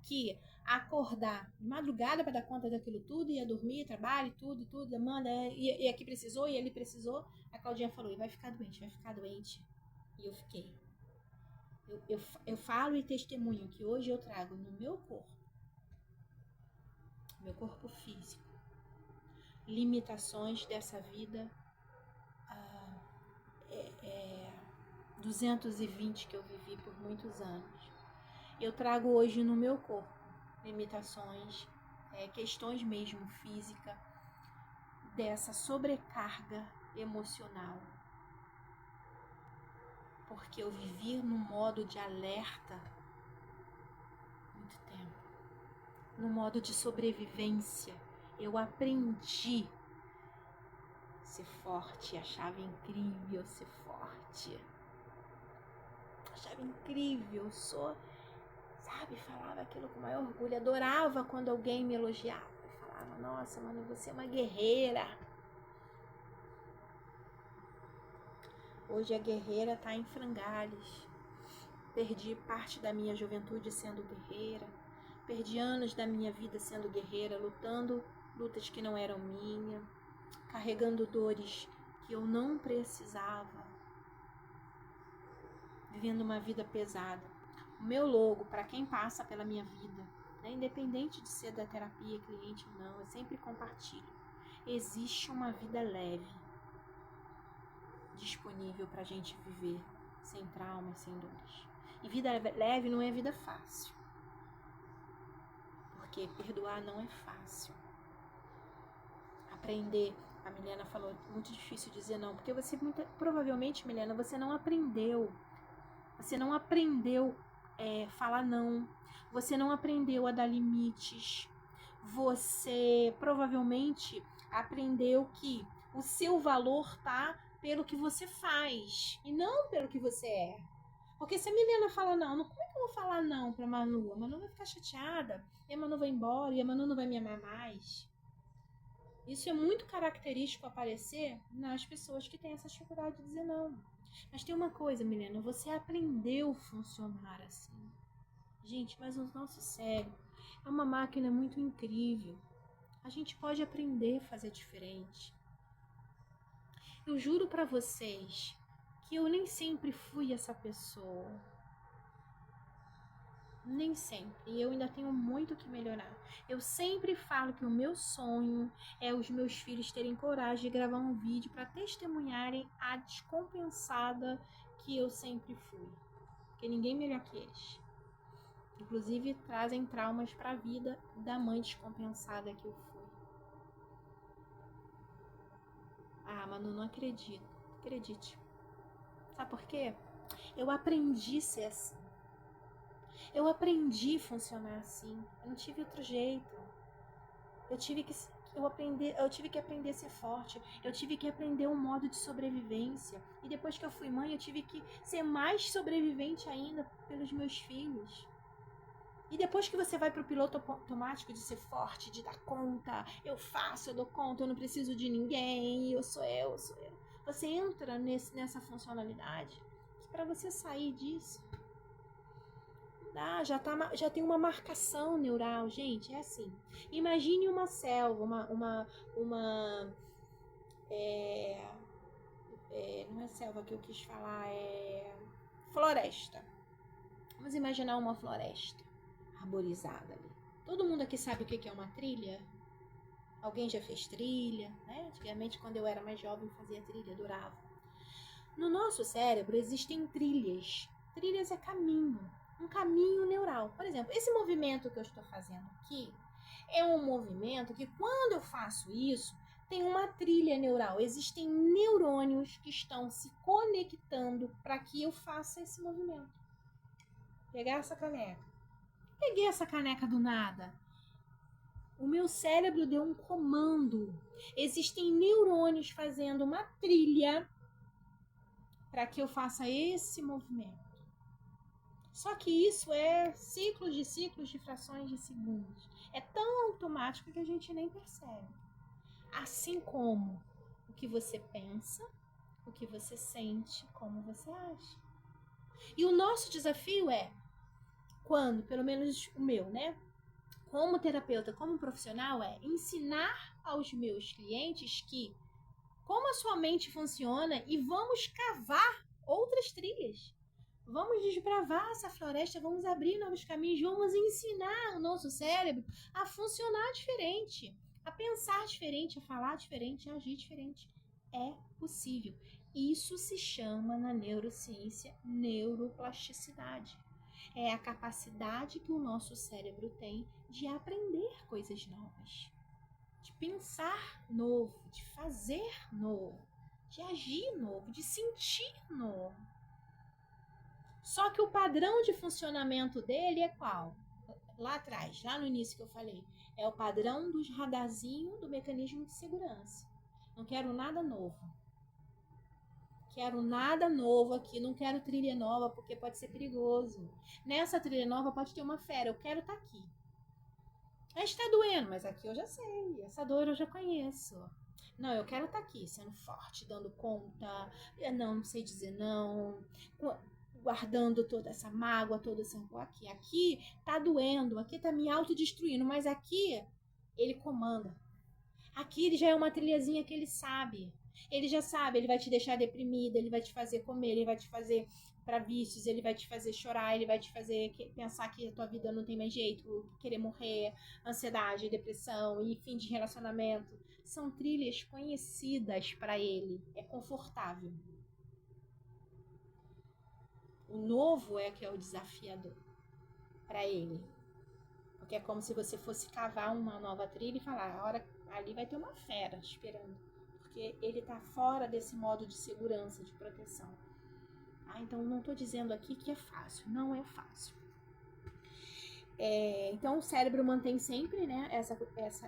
que acordar de madrugada para dar conta daquilo tudo, ia dormir, trabalho, tudo, demanda, e aqui precisou, e ali precisou. A Claudinha falou, e vai ficar doente. E eu fiquei. Eu falo e testemunho que hoje eu trago no meu corpo físico, limitações dessa vida 220 que eu vivi por muitos anos. Eu trago hoje no meu corpo limitações, questões mesmo físicas, dessa sobrecarga emocional. Porque eu vivi num modo de alerta muito tempo. No modo de sobrevivência. Eu aprendi a ser forte, achava incrível ser forte. Achava incrível, sabe, falava aquilo com maior orgulho, adorava quando alguém me elogiava. Eu falava, nossa, mano, você é uma guerreira. Hoje a guerreira tá em frangalhos. Perdi parte da minha juventude sendo guerreira. Perdi anos da minha vida sendo guerreira, lutando lutas que não eram minhas, carregando dores que eu não precisava, vivendo uma vida pesada. O meu logo, para quem passa pela minha vida, né, independente de ser da terapia, cliente ou não, eu sempre compartilho. Existe uma vida leve, disponível para a gente viver, sem traumas, sem dores. E vida leve não é vida fácil. Porque perdoar não é fácil. Aprender, a Milena falou, muito difícil dizer não, porque você, provavelmente, Milena, você não aprendeu. Você não aprendeu falar não. Você não aprendeu a dar limites. Você provavelmente aprendeu que o seu valor tá pelo que você faz e não pelo que você é. Porque se a Milena fala não, como é que eu vou falar não pra Manu? A Manu vai ficar chateada, e a Manu vai embora, e a Manu não vai me amar mais. Isso é muito característico aparecer nas pessoas que têm essa dificuldade de dizer não. Mas tem uma coisa, Milena, você aprendeu a funcionar assim. Gente, mas o nosso cérebro é uma máquina muito incrível. A gente pode aprender a fazer diferente. Eu juro pra vocês que eu nem sempre fui essa pessoa. Nem sempre. E eu ainda tenho muito que melhorar. Eu sempre falo que o meu sonho é os meus filhos terem coragem de gravar um vídeo para testemunharem a descompensada que eu sempre fui. Porque ninguém melhor que eles. Inclusive trazem traumas para a vida da mãe descompensada que eu fui. Ah, Manu, não acredito. Acredite. Sabe por quê? Eu aprendi a ser assim. Eu aprendi a funcionar assim. Eu não tive outro jeito. Eu tive que aprender a ser forte. Eu tive que aprender um modo de sobrevivência. E depois que eu fui mãe, eu tive que ser mais sobrevivente ainda pelos meus filhos. E depois que você vai pro piloto automático de ser forte, de dar conta, eu faço, eu dou conta, eu não preciso de ninguém, eu sou eu. Você entra nessa funcionalidade. Para você sair disso, já tem uma marcação neural, gente, é assim. Imagine uma selva, não é selva que eu quis falar, é floresta. Vamos imaginar uma floresta arborizada ali. Todo mundo aqui sabe o que é uma trilha? Alguém já fez trilha, né? Antigamente, quando eu era mais jovem, fazia trilha, adorava. No nosso cérebro existem trilhas. Trilhas é caminho. Um caminho neural. Por exemplo, esse movimento que eu estou fazendo aqui é um movimento que, quando eu faço isso, tem uma trilha neural. Existem neurônios que estão se conectando para que eu faça esse movimento. Pegar essa caneca. Peguei essa caneca do nada. O meu cérebro deu um comando. Existem neurônios fazendo uma trilha para que eu faça esse movimento. Só que isso é ciclos de frações de segundos. É tão automático que a gente nem percebe. Assim como o que você pensa, o que você sente, como você age. E o nosso desafio é, quando, pelo menos o meu, né? Como terapeuta, como profissional, é ensinar aos meus clientes como a sua mente funciona e vamos cavar outras trilhas. Vamos desbravar essa floresta, vamos abrir novos caminhos, vamos ensinar o nosso cérebro a funcionar diferente, a pensar diferente, a falar diferente, a agir diferente. É possível. Isso se chama na neurociência neuroplasticidade. É a capacidade que o nosso cérebro tem de aprender coisas novas, de pensar novo, de fazer novo, de agir novo, de sentir novo. Só que o padrão de funcionamento dele é qual? Lá atrás, lá no início que eu falei, é o padrão dos radarzinhos do mecanismo de segurança. Não quero nada novo. Quero nada novo aqui, não quero trilha nova porque pode ser perigoso. Nessa trilha nova pode ter uma fera, eu quero estar aqui. Mas está doendo, mas aqui eu já sei, essa dor eu já conheço. Não, eu quero estar aqui, sendo forte, dando conta, não sei dizer não, guardando toda essa mágoa, toda essa aqui. Aqui tá doendo, aqui tá me autodestruindo, mas aqui ele comanda. Aqui ele já é uma trilhazinha que ele sabe. Ele já sabe, ele vai te deixar deprimida, ele vai te fazer comer, ele vai te fazer para vícios, ele vai te fazer chorar, ele vai te fazer pensar que a tua vida não tem mais jeito, querer morrer, ansiedade, depressão e fim de relacionamento. São trilhas conhecidas para ele, é confortável. O novo é que é o desafiador para ele. Porque é como se você fosse cavar uma nova trilha e falar, a hora ali vai ter uma fera esperando. Porque ele está fora desse modo de segurança, de proteção. Então não estou dizendo aqui que é fácil, não é fácil. Então o cérebro mantém sempre, né,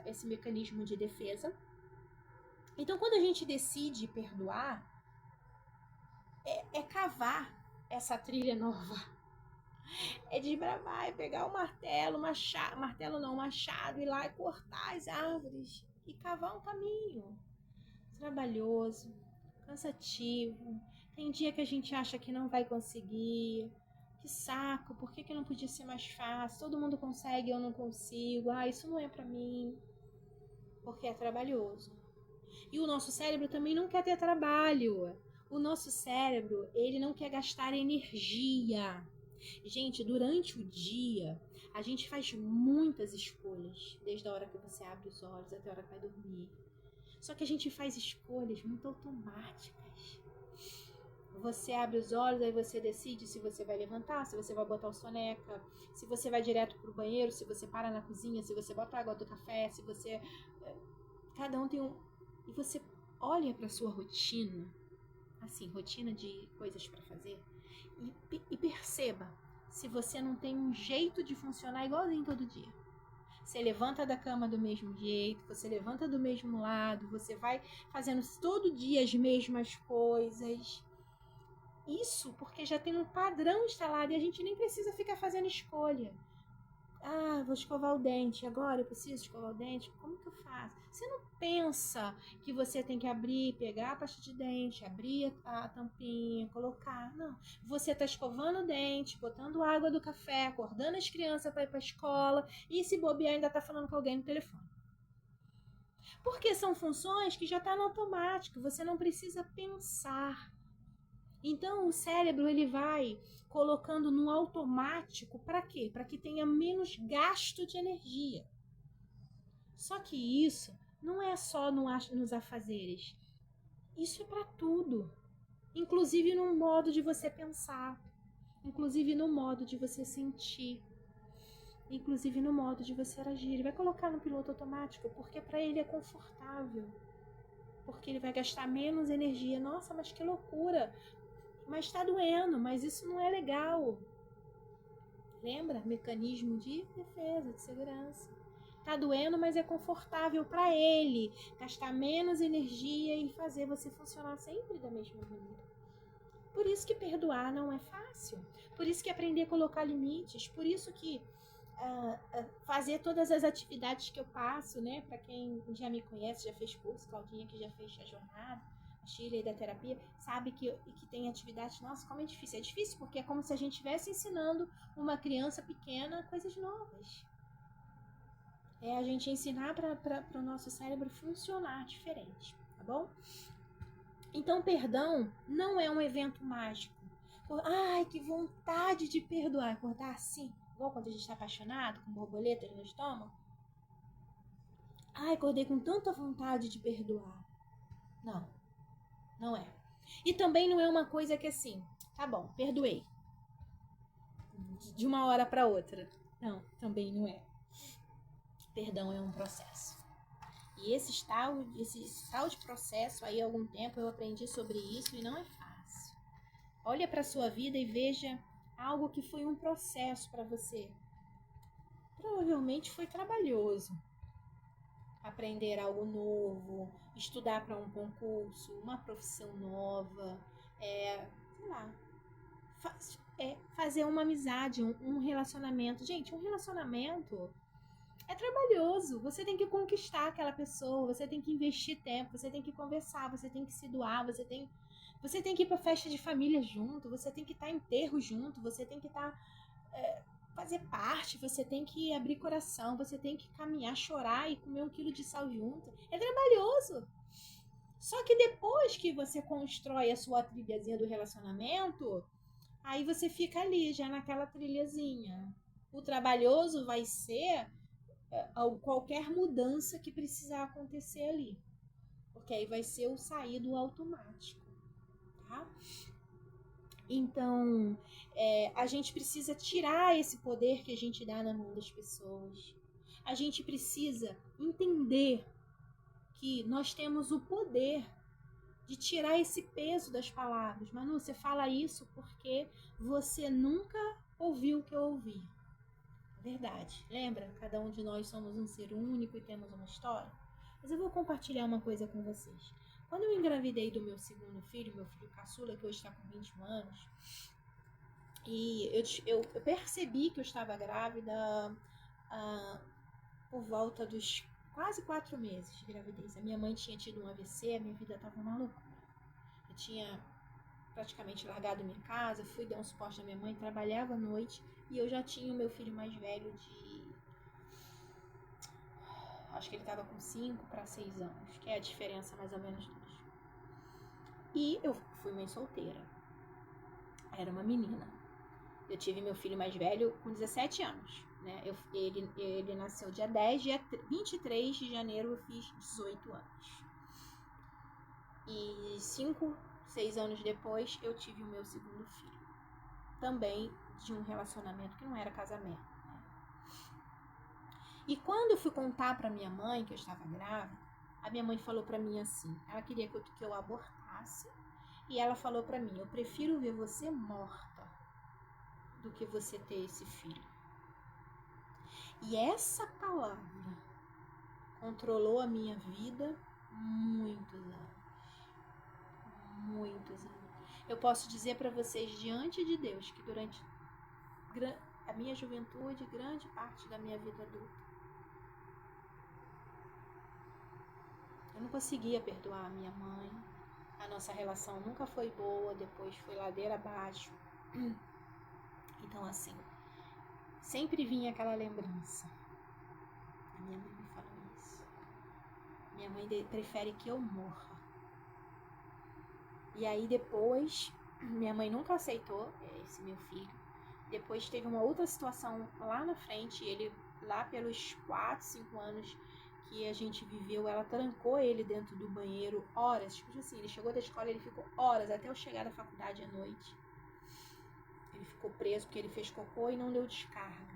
esse mecanismo de defesa. Então quando a gente decide perdoar, é cavar. essa trilha nova. É desbravar, é pegar o martelo, um machado, ir lá e cortar as árvores e cavar um caminho. Trabalhoso, cansativo. Tem dia que a gente acha que não vai conseguir. Que saco, por que não podia ser mais fácil? Todo mundo consegue, eu não consigo. Isso não é pra mim. Porque é trabalhoso. E o nosso cérebro também não quer ter trabalho. O nosso cérebro, ele não quer gastar energia. Gente, durante o dia, a gente faz muitas escolhas, desde a hora que você abre os olhos até a hora que vai dormir. Só que a gente faz escolhas muito automáticas. Você abre os olhos, aí você decide se você vai levantar, se você vai botar o soneca, se você vai direto pro banheiro, se você para na cozinha, se você bota a água do café, se você... Cada um tem um... E você olha pra sua rotina, assim, rotina de coisas pra fazer, e perceba se você não tem um jeito de funcionar igualzinho todo dia. Você levanta da cama do mesmo jeito, você levanta do mesmo lado, você vai fazendo todo dia as mesmas coisas. Isso porque já tem um padrão instalado e a gente nem precisa ficar fazendo escolha. Vou escovar o dente, agora eu preciso escovar o dente, como que eu faço? Você não pensa que você tem que abrir, pegar a pasta de dente, abrir a tampinha, colocar, não. Você tá escovando o dente, botando água do café, acordando as crianças para ir para a escola e se bobear ainda tá falando com alguém no telefone. Porque são funções que já tá no automático, você não precisa pensar. Então o cérebro ele vai colocando no automático para quê? Para que tenha menos gasto de energia. Só que isso não é só nos afazeres. Isso é para tudo. Inclusive no modo de você pensar. Inclusive no modo de você sentir. Inclusive no modo de você agir. Ele vai colocar no piloto automático porque para ele é confortável. Porque ele vai gastar menos energia. Nossa, mas que loucura! Mas está doendo, mas isso não é legal. Lembra? Mecanismo de defesa, de segurança. Tá doendo, mas é confortável para ele gastar menos energia e fazer você funcionar sempre da mesma maneira. Por isso que perdoar não é fácil. Por isso que aprender a colocar limites. Por isso que fazer todas as atividades que eu passo, né? Para quem já me conhece, já fez curso, Claudinha que já fez a jornada, a Shirley da terapia, sabe que tem atividades, nossa, como é difícil. É difícil porque é como se a gente estivesse ensinando uma criança pequena coisas novas. É a gente ensinar para o nosso cérebro funcionar diferente, tá bom? Então, perdão não é um evento mágico. Ai, que vontade de perdoar. Acordar assim, igual quando a gente está apaixonado, com borboletas no estômago. Ai, acordei com tanta vontade de perdoar. Não, não é. E também não é uma coisa que assim, tá bom, perdoei. De uma hora para outra. Não, também não é. Perdão é um processo. E esse tal de processo, aí há algum tempo eu aprendi sobre isso e não é fácil. Olha para a sua vida e veja algo que foi um processo para você. Provavelmente foi trabalhoso. Aprender algo novo, estudar para um concurso, uma profissão nova, sei lá, fazer uma amizade, um relacionamento. Gente, um relacionamento é trabalhoso. Você tem que conquistar aquela pessoa, você tem que investir tempo, você tem que conversar, você tem que se doar, você tem que ir pra festa de família junto, você tem que estar em enterro junto, você tem que estar fazer parte, você tem que abrir coração, você tem que caminhar, chorar e comer 1 quilo de sal junto. É trabalhoso. Só que depois que você constrói a sua trilhazinha do relacionamento, aí você fica ali, já naquela trilhazinha. O trabalhoso vai ser qualquer mudança que precisar acontecer ali. Porque aí vai ser o sair do automático, tá? Então, a gente precisa tirar esse poder que a gente dá na mão das pessoas. A gente precisa entender que nós temos o poder de tirar esse peso das palavras. Manu, você fala isso porque você nunca ouviu o que eu ouvi. Verdade. Lembra? Cada um de nós somos um ser único e temos uma história. Mas eu vou compartilhar uma coisa com vocês. Quando eu engravidei do meu segundo filho, meu filho caçula, que hoje está com 21 anos, E eu percebi que eu estava grávida por volta dos quase 4 meses de gravidez. A minha mãe tinha tido um AVC, a minha vida estava uma loucura. Eu tinha praticamente largado minha casa, fui dar um suporte à minha mãe, trabalhava à noite e eu já tinha o meu filho mais velho acho que ele estava com 5 para 6 anos, que é a diferença mais ou menos deles. E eu fui mãe solteira. Era uma menina. Eu tive meu filho mais velho com 17 anos. Né? Ele nasceu dia 10, dia 23 de janeiro eu fiz 18 anos. E 5, 6 anos depois eu tive o meu segundo filho. Também de um relacionamento que não era casamento. Né? E quando eu fui contar para minha mãe que eu estava grávida, a minha mãe falou para mim assim, ela queria que eu abortasse, e ela falou para mim, eu prefiro ver você morta do que você ter esse filho. E essa palavra controlou a minha vida muitos anos. Muitos anos. Eu posso dizer para vocês diante de Deus que durante a minha juventude, grande parte da minha vida adulta, eu não conseguia perdoar a minha mãe. A nossa relação nunca foi boa, depois foi ladeira abaixo. Então, assim, sempre vinha aquela lembrança. A minha mãe me falou isso. Minha mãe prefere que eu morra. E aí depois, minha mãe nunca aceitou esse meu filho. Depois teve uma outra situação lá na frente, ele lá pelos 4, 5 anos que a gente viveu, ela trancou ele dentro do banheiro horas, tipo assim, ele chegou da escola, ele ficou horas até eu chegar da faculdade à noite. Ele ficou preso porque ele fez cocô e não deu descarga.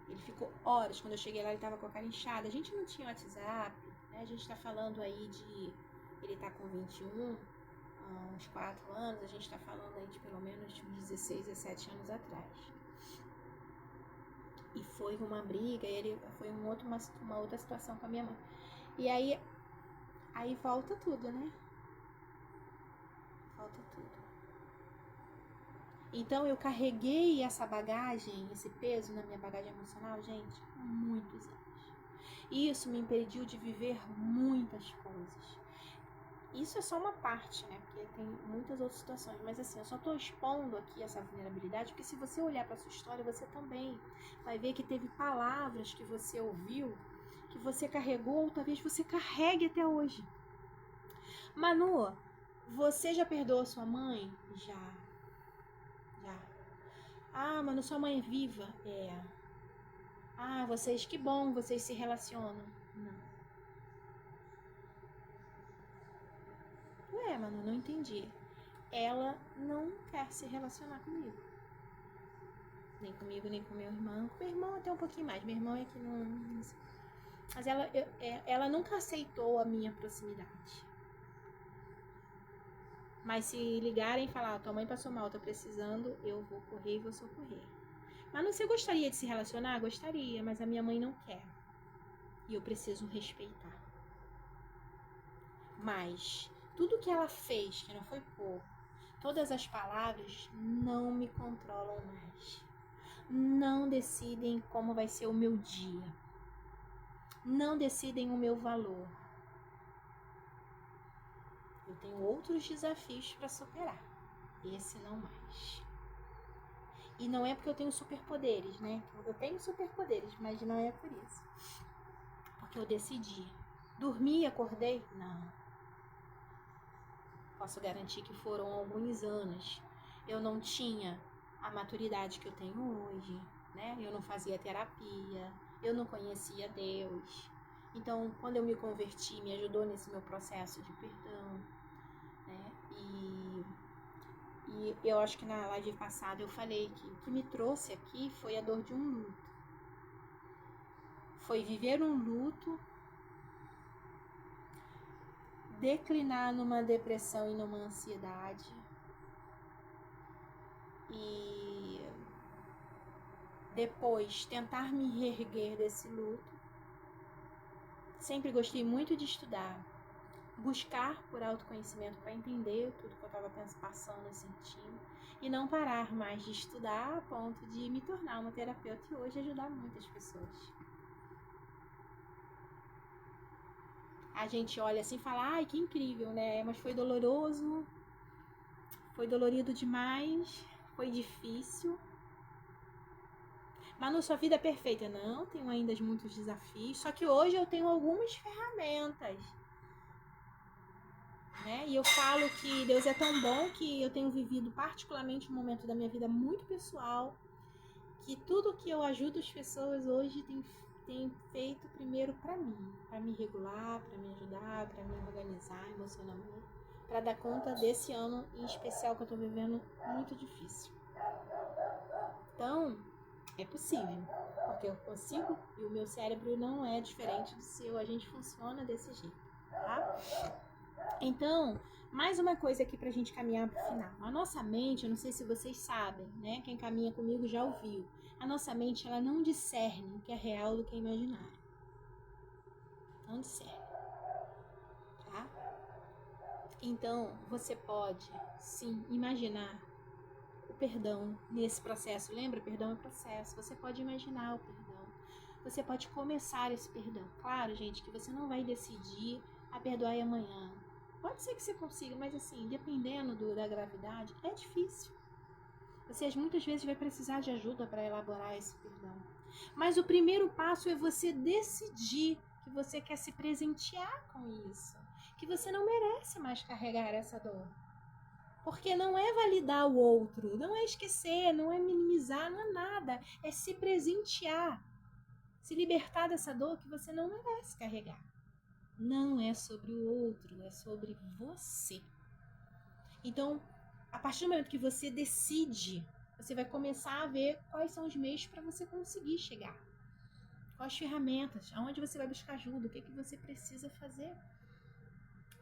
Ele ficou horas, quando eu cheguei lá ele tava com a cara inchada. A gente não tinha WhatsApp, né? A gente tá falando aí de... Ele tá com 21, há uns 4 anos, a gente tá falando aí de pelo menos uns 16, 17 anos atrás. E foi uma briga, e foi uma outra situação com a minha mãe. E aí volta tudo, né? Volta tudo. Então eu carreguei essa bagagem, esse peso na minha bagagem emocional, gente, há muitos anos. E isso me impediu de viver muitas coisas. Isso é só uma parte, né? Porque tem muitas outras situações. Mas assim, eu só tô expondo aqui essa vulnerabilidade, porque se você olhar para sua história, você também vai ver que teve palavras que você ouviu, que você carregou, ou talvez você carregue até hoje. Manu, você já perdoou sua mãe? Já. Ah, Manu, sua mãe é viva? É. Ah, vocês, que bom, vocês se relacionam. Não. Ué, Manu, não entendi. Ela não quer se relacionar comigo. Nem comigo, nem com meu irmão. Com meu irmão até um pouquinho mais. Meu irmão é que não... Mas ela nunca aceitou a minha proximidade. Mas se ligarem e falar, tua mãe passou mal, tá precisando, eu vou correr e vou socorrer. Mas você gostaria de se relacionar? Gostaria, mas a minha mãe não quer. E eu preciso respeitar. Mas tudo que ela fez, que não foi pouco, todas as palavras não me controlam mais. Não decidem como vai ser o meu dia. Não decidem o meu valor. Eu tenho outros desafios para superar. Esse não mais. E não é porque eu tenho superpoderes, né? Eu tenho superpoderes, mas não é por isso. Porque eu decidi. Dormi e acordei? Não. Posso garantir que foram alguns anos. Eu não tinha a maturidade que eu tenho hoje, né? Eu não fazia terapia, eu não conhecia Deus. Então, quando eu me converti, me ajudou nesse meu processo de perdão, né? E eu acho que na live passada eu falei que o que me trouxe aqui foi a dor de um luto. Foi viver um luto, declinar numa depressão e numa ansiedade. E depois tentar me reerguer desse luto. Sempre gostei muito de estudar. buscar por autoconhecimento para entender tudo que eu estava passando e sentindo, e não parar mais de estudar a ponto de me tornar uma terapeuta e hoje ajudar muitas pessoas. A gente olha assim e fala, ai, que incrível, né? Mas foi doloroso, foi dolorido demais, foi difícil. Mas na sua vida é perfeita? Não, tenho ainda muitos desafios, só que hoje eu tenho algumas ferramentas, né? E eu falo que Deus é tão bom que eu tenho vivido particularmente um momento da minha vida muito pessoal, que tudo que eu ajudo as pessoas hoje tem feito primeiro para me regular, para me ajudar, para me organizar emocionalmente, para dar conta desse ano em especial que eu tô vivendo muito difícil. Então, é possível, porque eu consigo e o meu cérebro não é diferente do seu, a gente funciona desse jeito, tá? Então, mais uma coisa aqui pra gente caminhar pro final. A nossa mente, eu não sei se vocês sabem, né? Quem caminha comigo já ouviu. A nossa mente, ela não discerne o que é real do que é imaginário. Não discerne, tá? Então, você pode, sim, imaginar o perdão nesse processo. Lembra? Perdão é processo. Você pode imaginar o perdão. Você pode começar esse perdão. Claro, gente, que você não vai decidir a perdoar amanhã. Pode ser que você consiga, mas assim, dependendo da gravidade, é difícil. Você muitas vezes vai precisar de ajuda para elaborar esse perdão. Mas o primeiro passo é você decidir que você quer se presentear com isso. Que você não merece mais carregar essa dor. Porque não é validar o outro, não é esquecer, não é minimizar, não é nada. É se presentear. Se libertar dessa dor que você não merece carregar. Não é sobre o outro, é sobre você. Então, a partir do momento que você decide, você vai começar a ver quais são os meios para você conseguir chegar. Quais ferramentas, aonde você vai buscar ajuda, o que você precisa fazer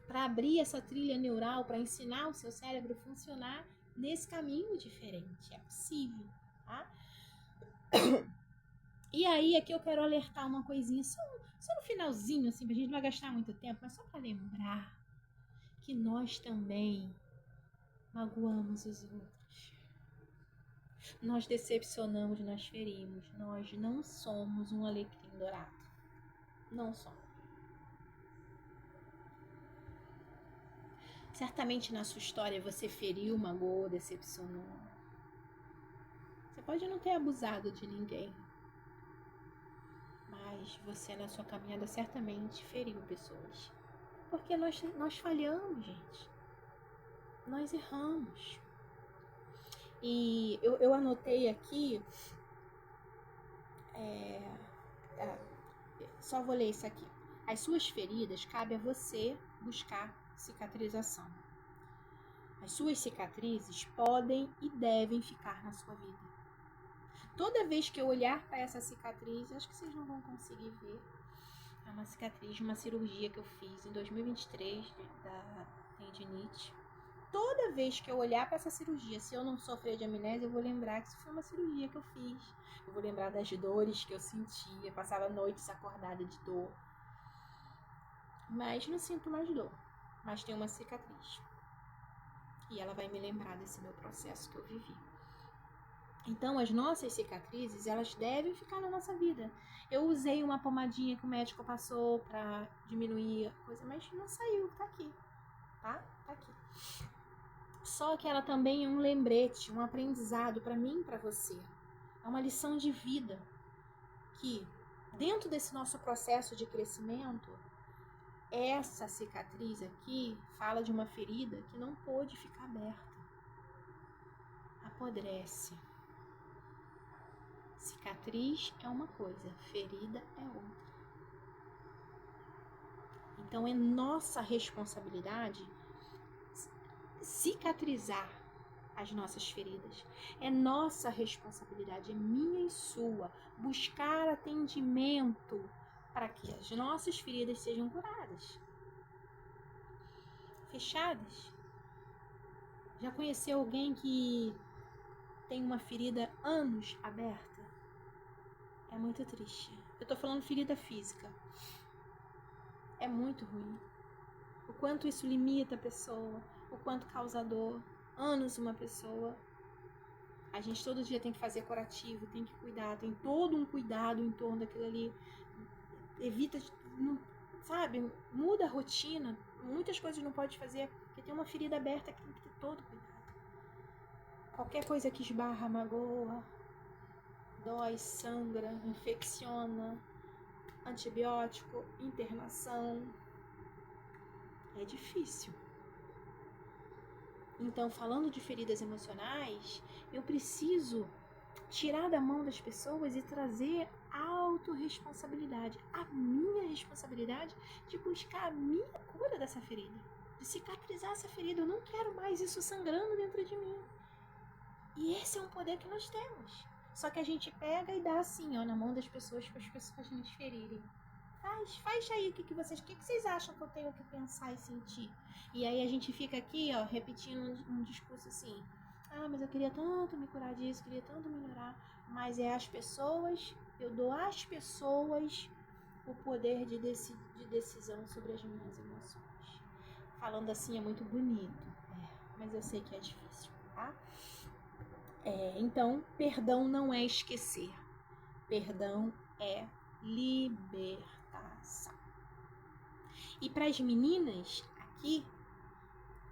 para abrir essa trilha neural, para ensinar o seu cérebro a funcionar nesse caminho diferente. É possível, tá? E aí, aqui eu quero alertar uma coisinha, só no finalzinho, assim, pra gente não vai gastar muito tempo, mas só para lembrar que nós também magoamos os outros. Nós decepcionamos, nós ferimos. Nós não somos um alecrim dourado. Não somos. Certamente na sua história você feriu, magoou, decepcionou. Você pode não ter abusado de ninguém, mas você na sua caminhada certamente feriu pessoas. Porque nós falhamos, gente. Nós erramos. E eu anotei aqui, só vou ler isso aqui. As suas feridas, cabe a você buscar cicatrização. As suas cicatrizes podem e devem ficar na sua vida. Toda vez que eu olhar para essa cicatriz, acho que vocês não vão conseguir ver, é uma cicatriz de uma cirurgia que eu fiz em 2023 da tendinite. Toda vez que eu olhar para essa cirurgia, se eu não sofrer de amnésia, eu vou lembrar que isso foi uma cirurgia que eu fiz. Eu vou lembrar das dores que eu sentia, passava noites acordada de dor. Mas não sinto mais dor, mas tem uma cicatriz. E ela vai me lembrar desse meu processo que eu vivi. Então, as nossas cicatrizes, elas devem ficar na nossa vida. Eu usei uma pomadinha que o médico passou para diminuir a coisa, mas não saiu, tá aqui, tá? Tá aqui. Só que ela também é um lembrete, um aprendizado para mim e para você. É uma lição de vida que, dentro desse nosso processo de crescimento, essa cicatriz aqui fala de uma ferida que não pôde ficar aberta. Apodrece. Cicatriz é uma coisa, ferida é outra. Então é nossa responsabilidade cicatrizar as nossas feridas. É nossa responsabilidade, é minha e sua, buscar atendimento para que as nossas feridas sejam curadas. Fechadas. Já conheceu alguém que tem uma ferida anos aberta? É muito triste. Eu tô falando ferida física. É muito ruim. O quanto isso limita a pessoa, o quanto causa dor, anos uma pessoa. A gente todo dia tem que fazer curativo, tem que cuidar, tem todo um cuidado em torno daquilo ali. Evita, sabe, muda a rotina. Muitas coisas não pode fazer, porque tem uma ferida aberta que tem que ter todo cuidado. Qualquer coisa que esbarra, magoa, dói, sangra, infecciona, antibiótico, internação. É difícil. Então, falando de feridas emocionais, eu preciso tirar da mão das pessoas e trazer autorresponsabilidade. A minha responsabilidade de buscar a minha cura dessa ferida. De cicatrizar essa ferida. Eu não quero mais isso sangrando dentro de mim. E esse é um poder que nós temos. Só que a gente pega e dá assim, ó, na mão das pessoas para as pessoas nos ferirem. Faz aí o que vocês acham que eu tenho que pensar e sentir. E aí a gente fica aqui, ó, repetindo um discurso assim. Ah, mas eu queria tanto me curar disso, queria tanto melhorar. Mas é as pessoas, eu dou às pessoas o poder de decisão sobre as minhas emoções. Falando assim é muito bonito, mas eu sei que é difícil, tá? Então, perdão não é esquecer. Perdão é libertação. E para as meninas aqui,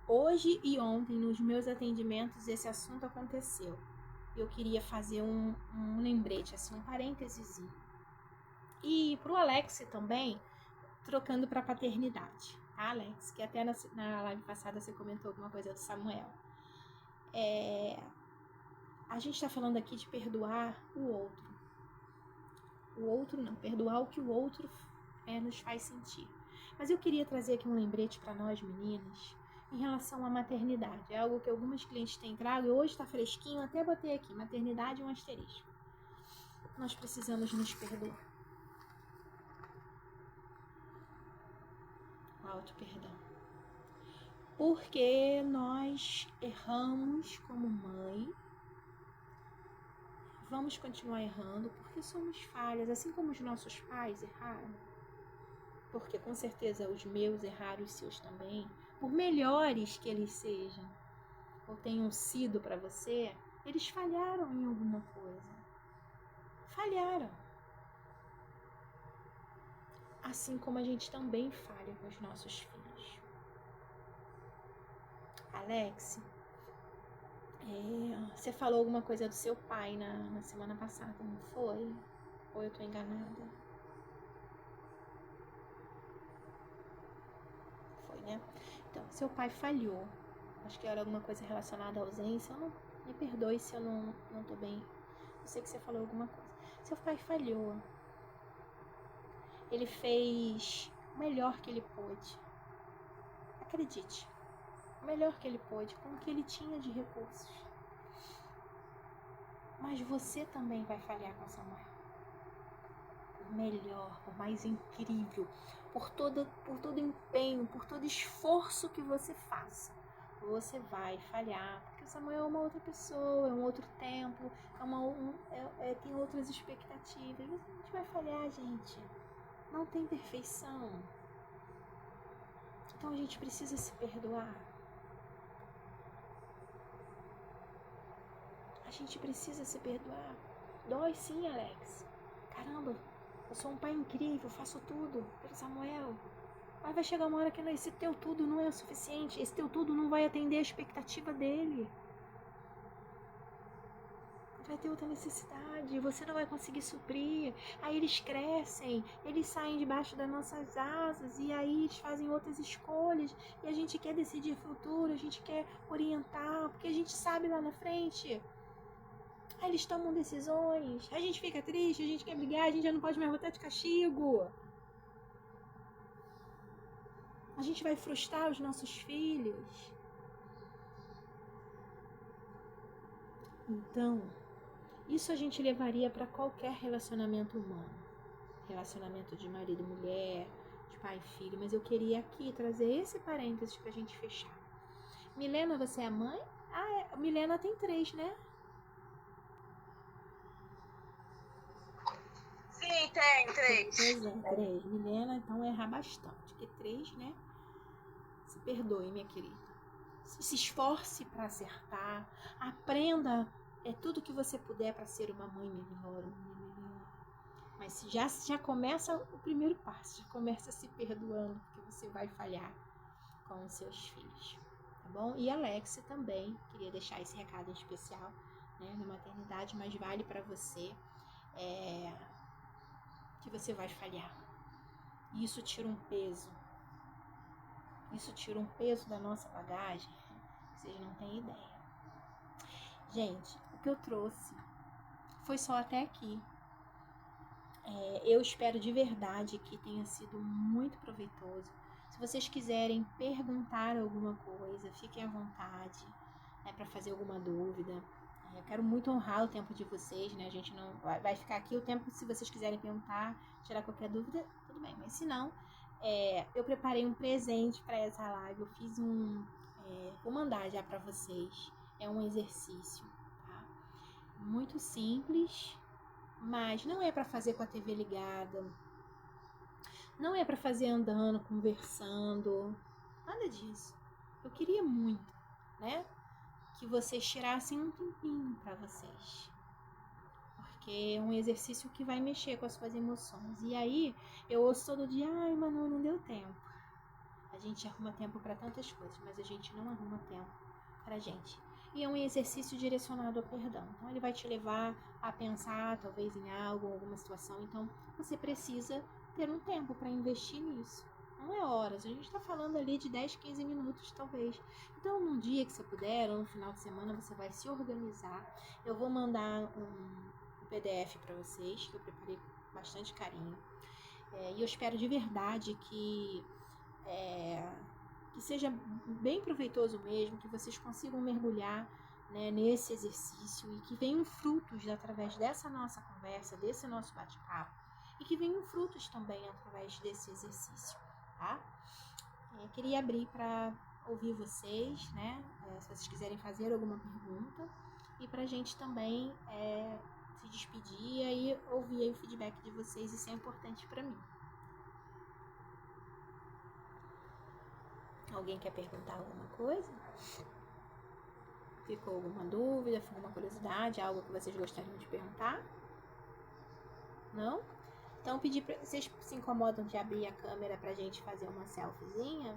hoje e ontem nos meus atendimentos esse assunto aconteceu. Eu queria fazer um lembrete, assim, um parênteses. E pro Alex também, trocando para paternidade, tá, Alex? Que até na live passada você comentou alguma coisa do Samuel. A gente está falando aqui de perdoar o outro. O outro não, perdoar o que o outro nos faz sentir. Mas eu queria trazer aqui um lembrete para nós meninas em relação à maternidade. É algo que algumas clientes têm trago e hoje está fresquinho, até botei aqui, maternidade é um asterisco. Nós precisamos nos perdoar. Auto-perdão. Porque nós erramos como mãe, vamos continuar errando porque somos falhas, assim como os nossos pais erraram. Porque com certeza os meus erraram, os seus também. Por melhores que eles sejam ou tenham sido para você, eles falharam em alguma coisa. Falharam. Assim como a gente também falha com os nossos filhos. Alex, você falou alguma coisa do seu pai na semana passada, não foi? Ou eu tô enganada? Foi, né? Então, seu pai falhou. Acho que era alguma coisa relacionada à ausência. Me perdoe se eu não tô bem. Eu sei que você falou alguma coisa. Seu pai falhou. Ele fez o melhor que ele pôde. Acredite. O melhor que ele pôde, com o que ele tinha de recursos. Mas você também vai falhar com Samuel. Por melhor, por mais incrível, por todo empenho, por todo esforço que você faça. Você vai falhar, porque o Samuel é uma outra pessoa, é um outro tempo, tem outras expectativas. A gente vai falhar, gente. Não tem perfeição. Então a gente precisa se perdoar. A gente precisa se perdoar. Dói sim, Alex. Caramba, eu sou um pai incrível, faço tudo pelo Samuel. Mas vai chegar uma hora que esse teu tudo não é o suficiente. Esse teu tudo não vai atender a expectativa dele. Vai ter outra necessidade, você não vai conseguir suprir. Aí eles crescem, eles saem debaixo das nossas asas e aí eles fazem outras escolhas e a gente quer decidir futuro, a gente quer orientar, porque a gente sabe lá na frente. Aí eles tomam decisões, a gente fica triste, a gente quer brigar, a gente já não pode mais botar de castigo. A gente vai frustrar os nossos filhos. Então, isso a gente levaria para qualquer relacionamento humano. Relacionamento de marido e mulher, de pai e filho. Mas eu queria aqui trazer esse parênteses pra gente fechar. Milena, você é mãe? Milena tem 3, né? Sim, tem 3. Pois é, 3. Milena, então errar bastante. Porque 3, né? Se perdoe, minha querida. Se esforce para acertar. Aprenda tudo que você puder para ser uma mãe melhor, um menino melhor. Mas já começa o primeiro passo. Já começa se perdoando, porque você vai falhar com os seus filhos. Tá bom? E a Alexia também. Queria deixar esse recado em especial, né, na maternidade, mas vale para você. Que você vai falhar. E isso tira um peso. Isso tira um peso da nossa bagagem. Vocês não têm ideia. Gente, o que eu trouxe foi só até aqui. Eu espero de verdade que tenha sido muito proveitoso. Se vocês quiserem perguntar alguma coisa, fiquem à vontade, né, para fazer alguma dúvida. Eu quero muito honrar o tempo de vocês, né? A gente não vai ficar aqui o tempo, se vocês quiserem perguntar, tirar qualquer dúvida, tudo bem. Mas se não, eu preparei um presente para essa live. Eu fiz vou mandar já para vocês. É um exercício, tá? Muito simples, mas não é para fazer com a TV ligada. Não é para fazer andando, conversando. Nada disso. Eu queria muito, né, que vocês tirassem um tempinho para vocês. Porque é um exercício que vai mexer com as suas emoções. E aí, eu ouço todo dia, ai, Manu, não deu tempo. A gente arruma tempo para tantas coisas, mas a gente não arruma tempo pra gente. E é um exercício direcionado ao perdão. Então, ele vai te levar a pensar, talvez, em algo, alguma situação. Então, você precisa ter um tempo para investir nisso. Não é horas, a gente está falando ali de 10, 15 minutos, talvez. Então, num dia que você puder, ou no final de semana, você vai se organizar. Eu vou mandar um PDF para vocês, que eu preparei com bastante carinho. E eu espero de verdade que seja bem proveitoso mesmo, que vocês consigam mergulhar, né, nesse exercício e que venham frutos através dessa nossa conversa, desse nosso bate-papo, e que venham frutos também através desse exercício, tá? Queria abrir para ouvir vocês, né, se vocês quiserem fazer alguma pergunta, e para a gente também se despedir e ouvir aí o feedback de vocês. Isso é importante para mim. Alguém quer perguntar alguma coisa? Ficou alguma dúvida, ficou alguma curiosidade, algo que vocês gostariam de perguntar? Não? Então, pedir pra vocês se incomodam de abrir a câmera pra gente fazer uma selfiezinha?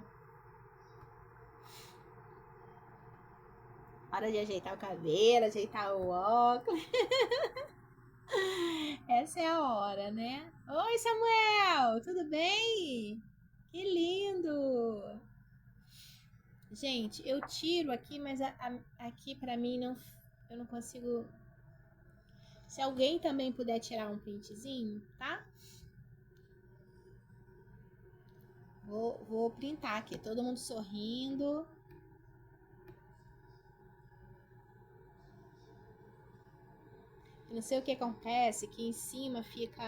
Hora de ajeitar o cabelo, ajeitar o óculos. Essa é a hora, né? Oi, Samuel! Tudo bem? Que lindo! Gente, eu tiro aqui, mas aqui pra mim eu não consigo. Se alguém também puder tirar um printzinho, tá? Vou printar aqui, todo mundo sorrindo. Eu não sei o que acontece, que em cima fica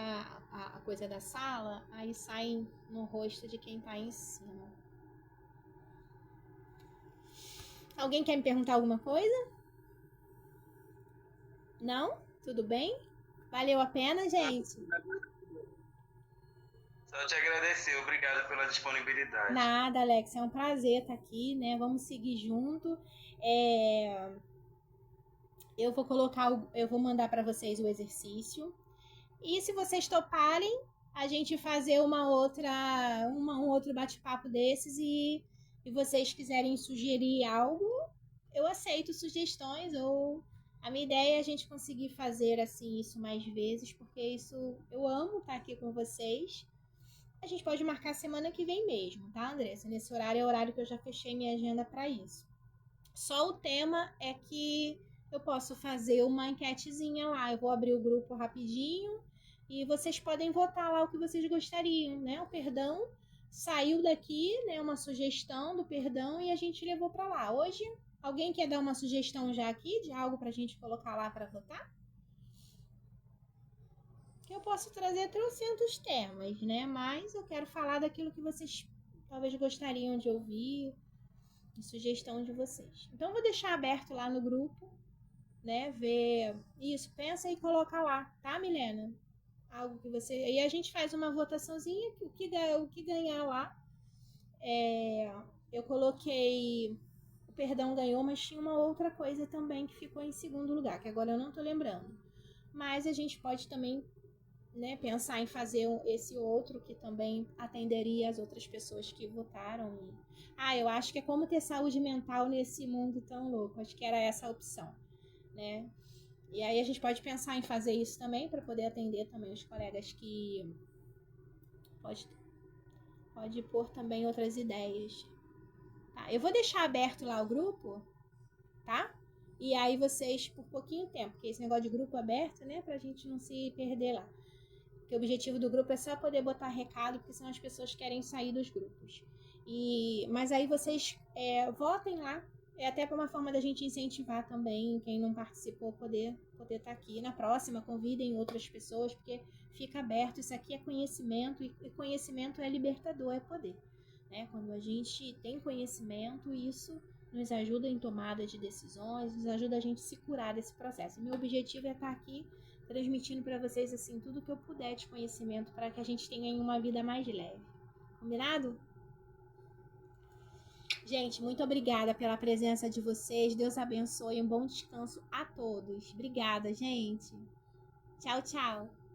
a coisa da sala, aí sai no rosto de quem tá em cima. Alguém quer me perguntar alguma coisa? Não? Tudo bem? Valeu a pena, gente? Só te agradecer, obrigado pela disponibilidade. Nada, Alex, é um prazer estar aqui, né? Vamos seguir junto. Eu vou mandar para vocês o exercício. E se vocês toparem, a gente fazer um outro bate-papo desses e vocês quiserem sugerir algo, eu aceito sugestões. Ou a minha ideia é a gente conseguir fazer assim isso mais vezes, porque isso eu amo estar aqui com vocês. A gente pode marcar semana que vem mesmo, tá, Andressa? Nesse horário é o horário que eu já fechei minha agenda para isso. Só o tema é que eu posso fazer uma enquetezinha lá. Eu vou abrir o grupo rapidinho e vocês podem votar lá o que vocês gostariam, né? O perdão saiu daqui, né? Uma sugestão do perdão e a gente levou para lá. Hoje, alguém quer dar uma sugestão já aqui de algo pra gente colocar lá para votar? Que eu posso trazer 300 temas, né? Mas eu quero falar daquilo que vocês talvez gostariam de ouvir, de sugestão de vocês. Então, eu vou deixar aberto lá no grupo, né? Ver isso, pensa e coloca lá, tá, Milena? Algo que você... E a gente faz uma votaçãozinha, o que ganhar lá, eu coloquei o perdão ganhou, mas tinha uma outra coisa também que ficou em segundo lugar, que agora eu não tô lembrando. Mas a gente pode também, né, pensar em fazer esse outro que também atenderia as outras pessoas que votaram. Eu acho que é como ter saúde mental nesse mundo tão louco. Acho que era essa a opção, né? E aí a gente pode pensar em fazer isso também para poder atender também os colegas que pode pôr também outras ideias. Tá, eu vou deixar aberto lá o grupo, tá? E aí vocês, por pouquinho tempo, porque esse negócio de grupo aberto, né, pra gente não se perder lá. Porque o objetivo do grupo é só poder botar recado, porque senão as pessoas querem sair dos grupos. Mas aí vocês votem lá. É até uma forma da gente incentivar também quem não participou poder estar aqui. Na próxima, convidem outras pessoas, porque fica aberto. Isso aqui é conhecimento, e conhecimento é libertador, é poder. Né? Quando a gente tem conhecimento, isso nos ajuda em tomada de decisões, nos ajuda a gente se curar desse processo. Meu objetivo é estar aqui transmitindo para vocês assim tudo que eu puder de conhecimento para que a gente tenha uma vida mais leve. Combinado? Gente, muito obrigada pela presença de vocês. Deus abençoe. Um bom descanso a todos. Obrigada, gente. Tchau, tchau.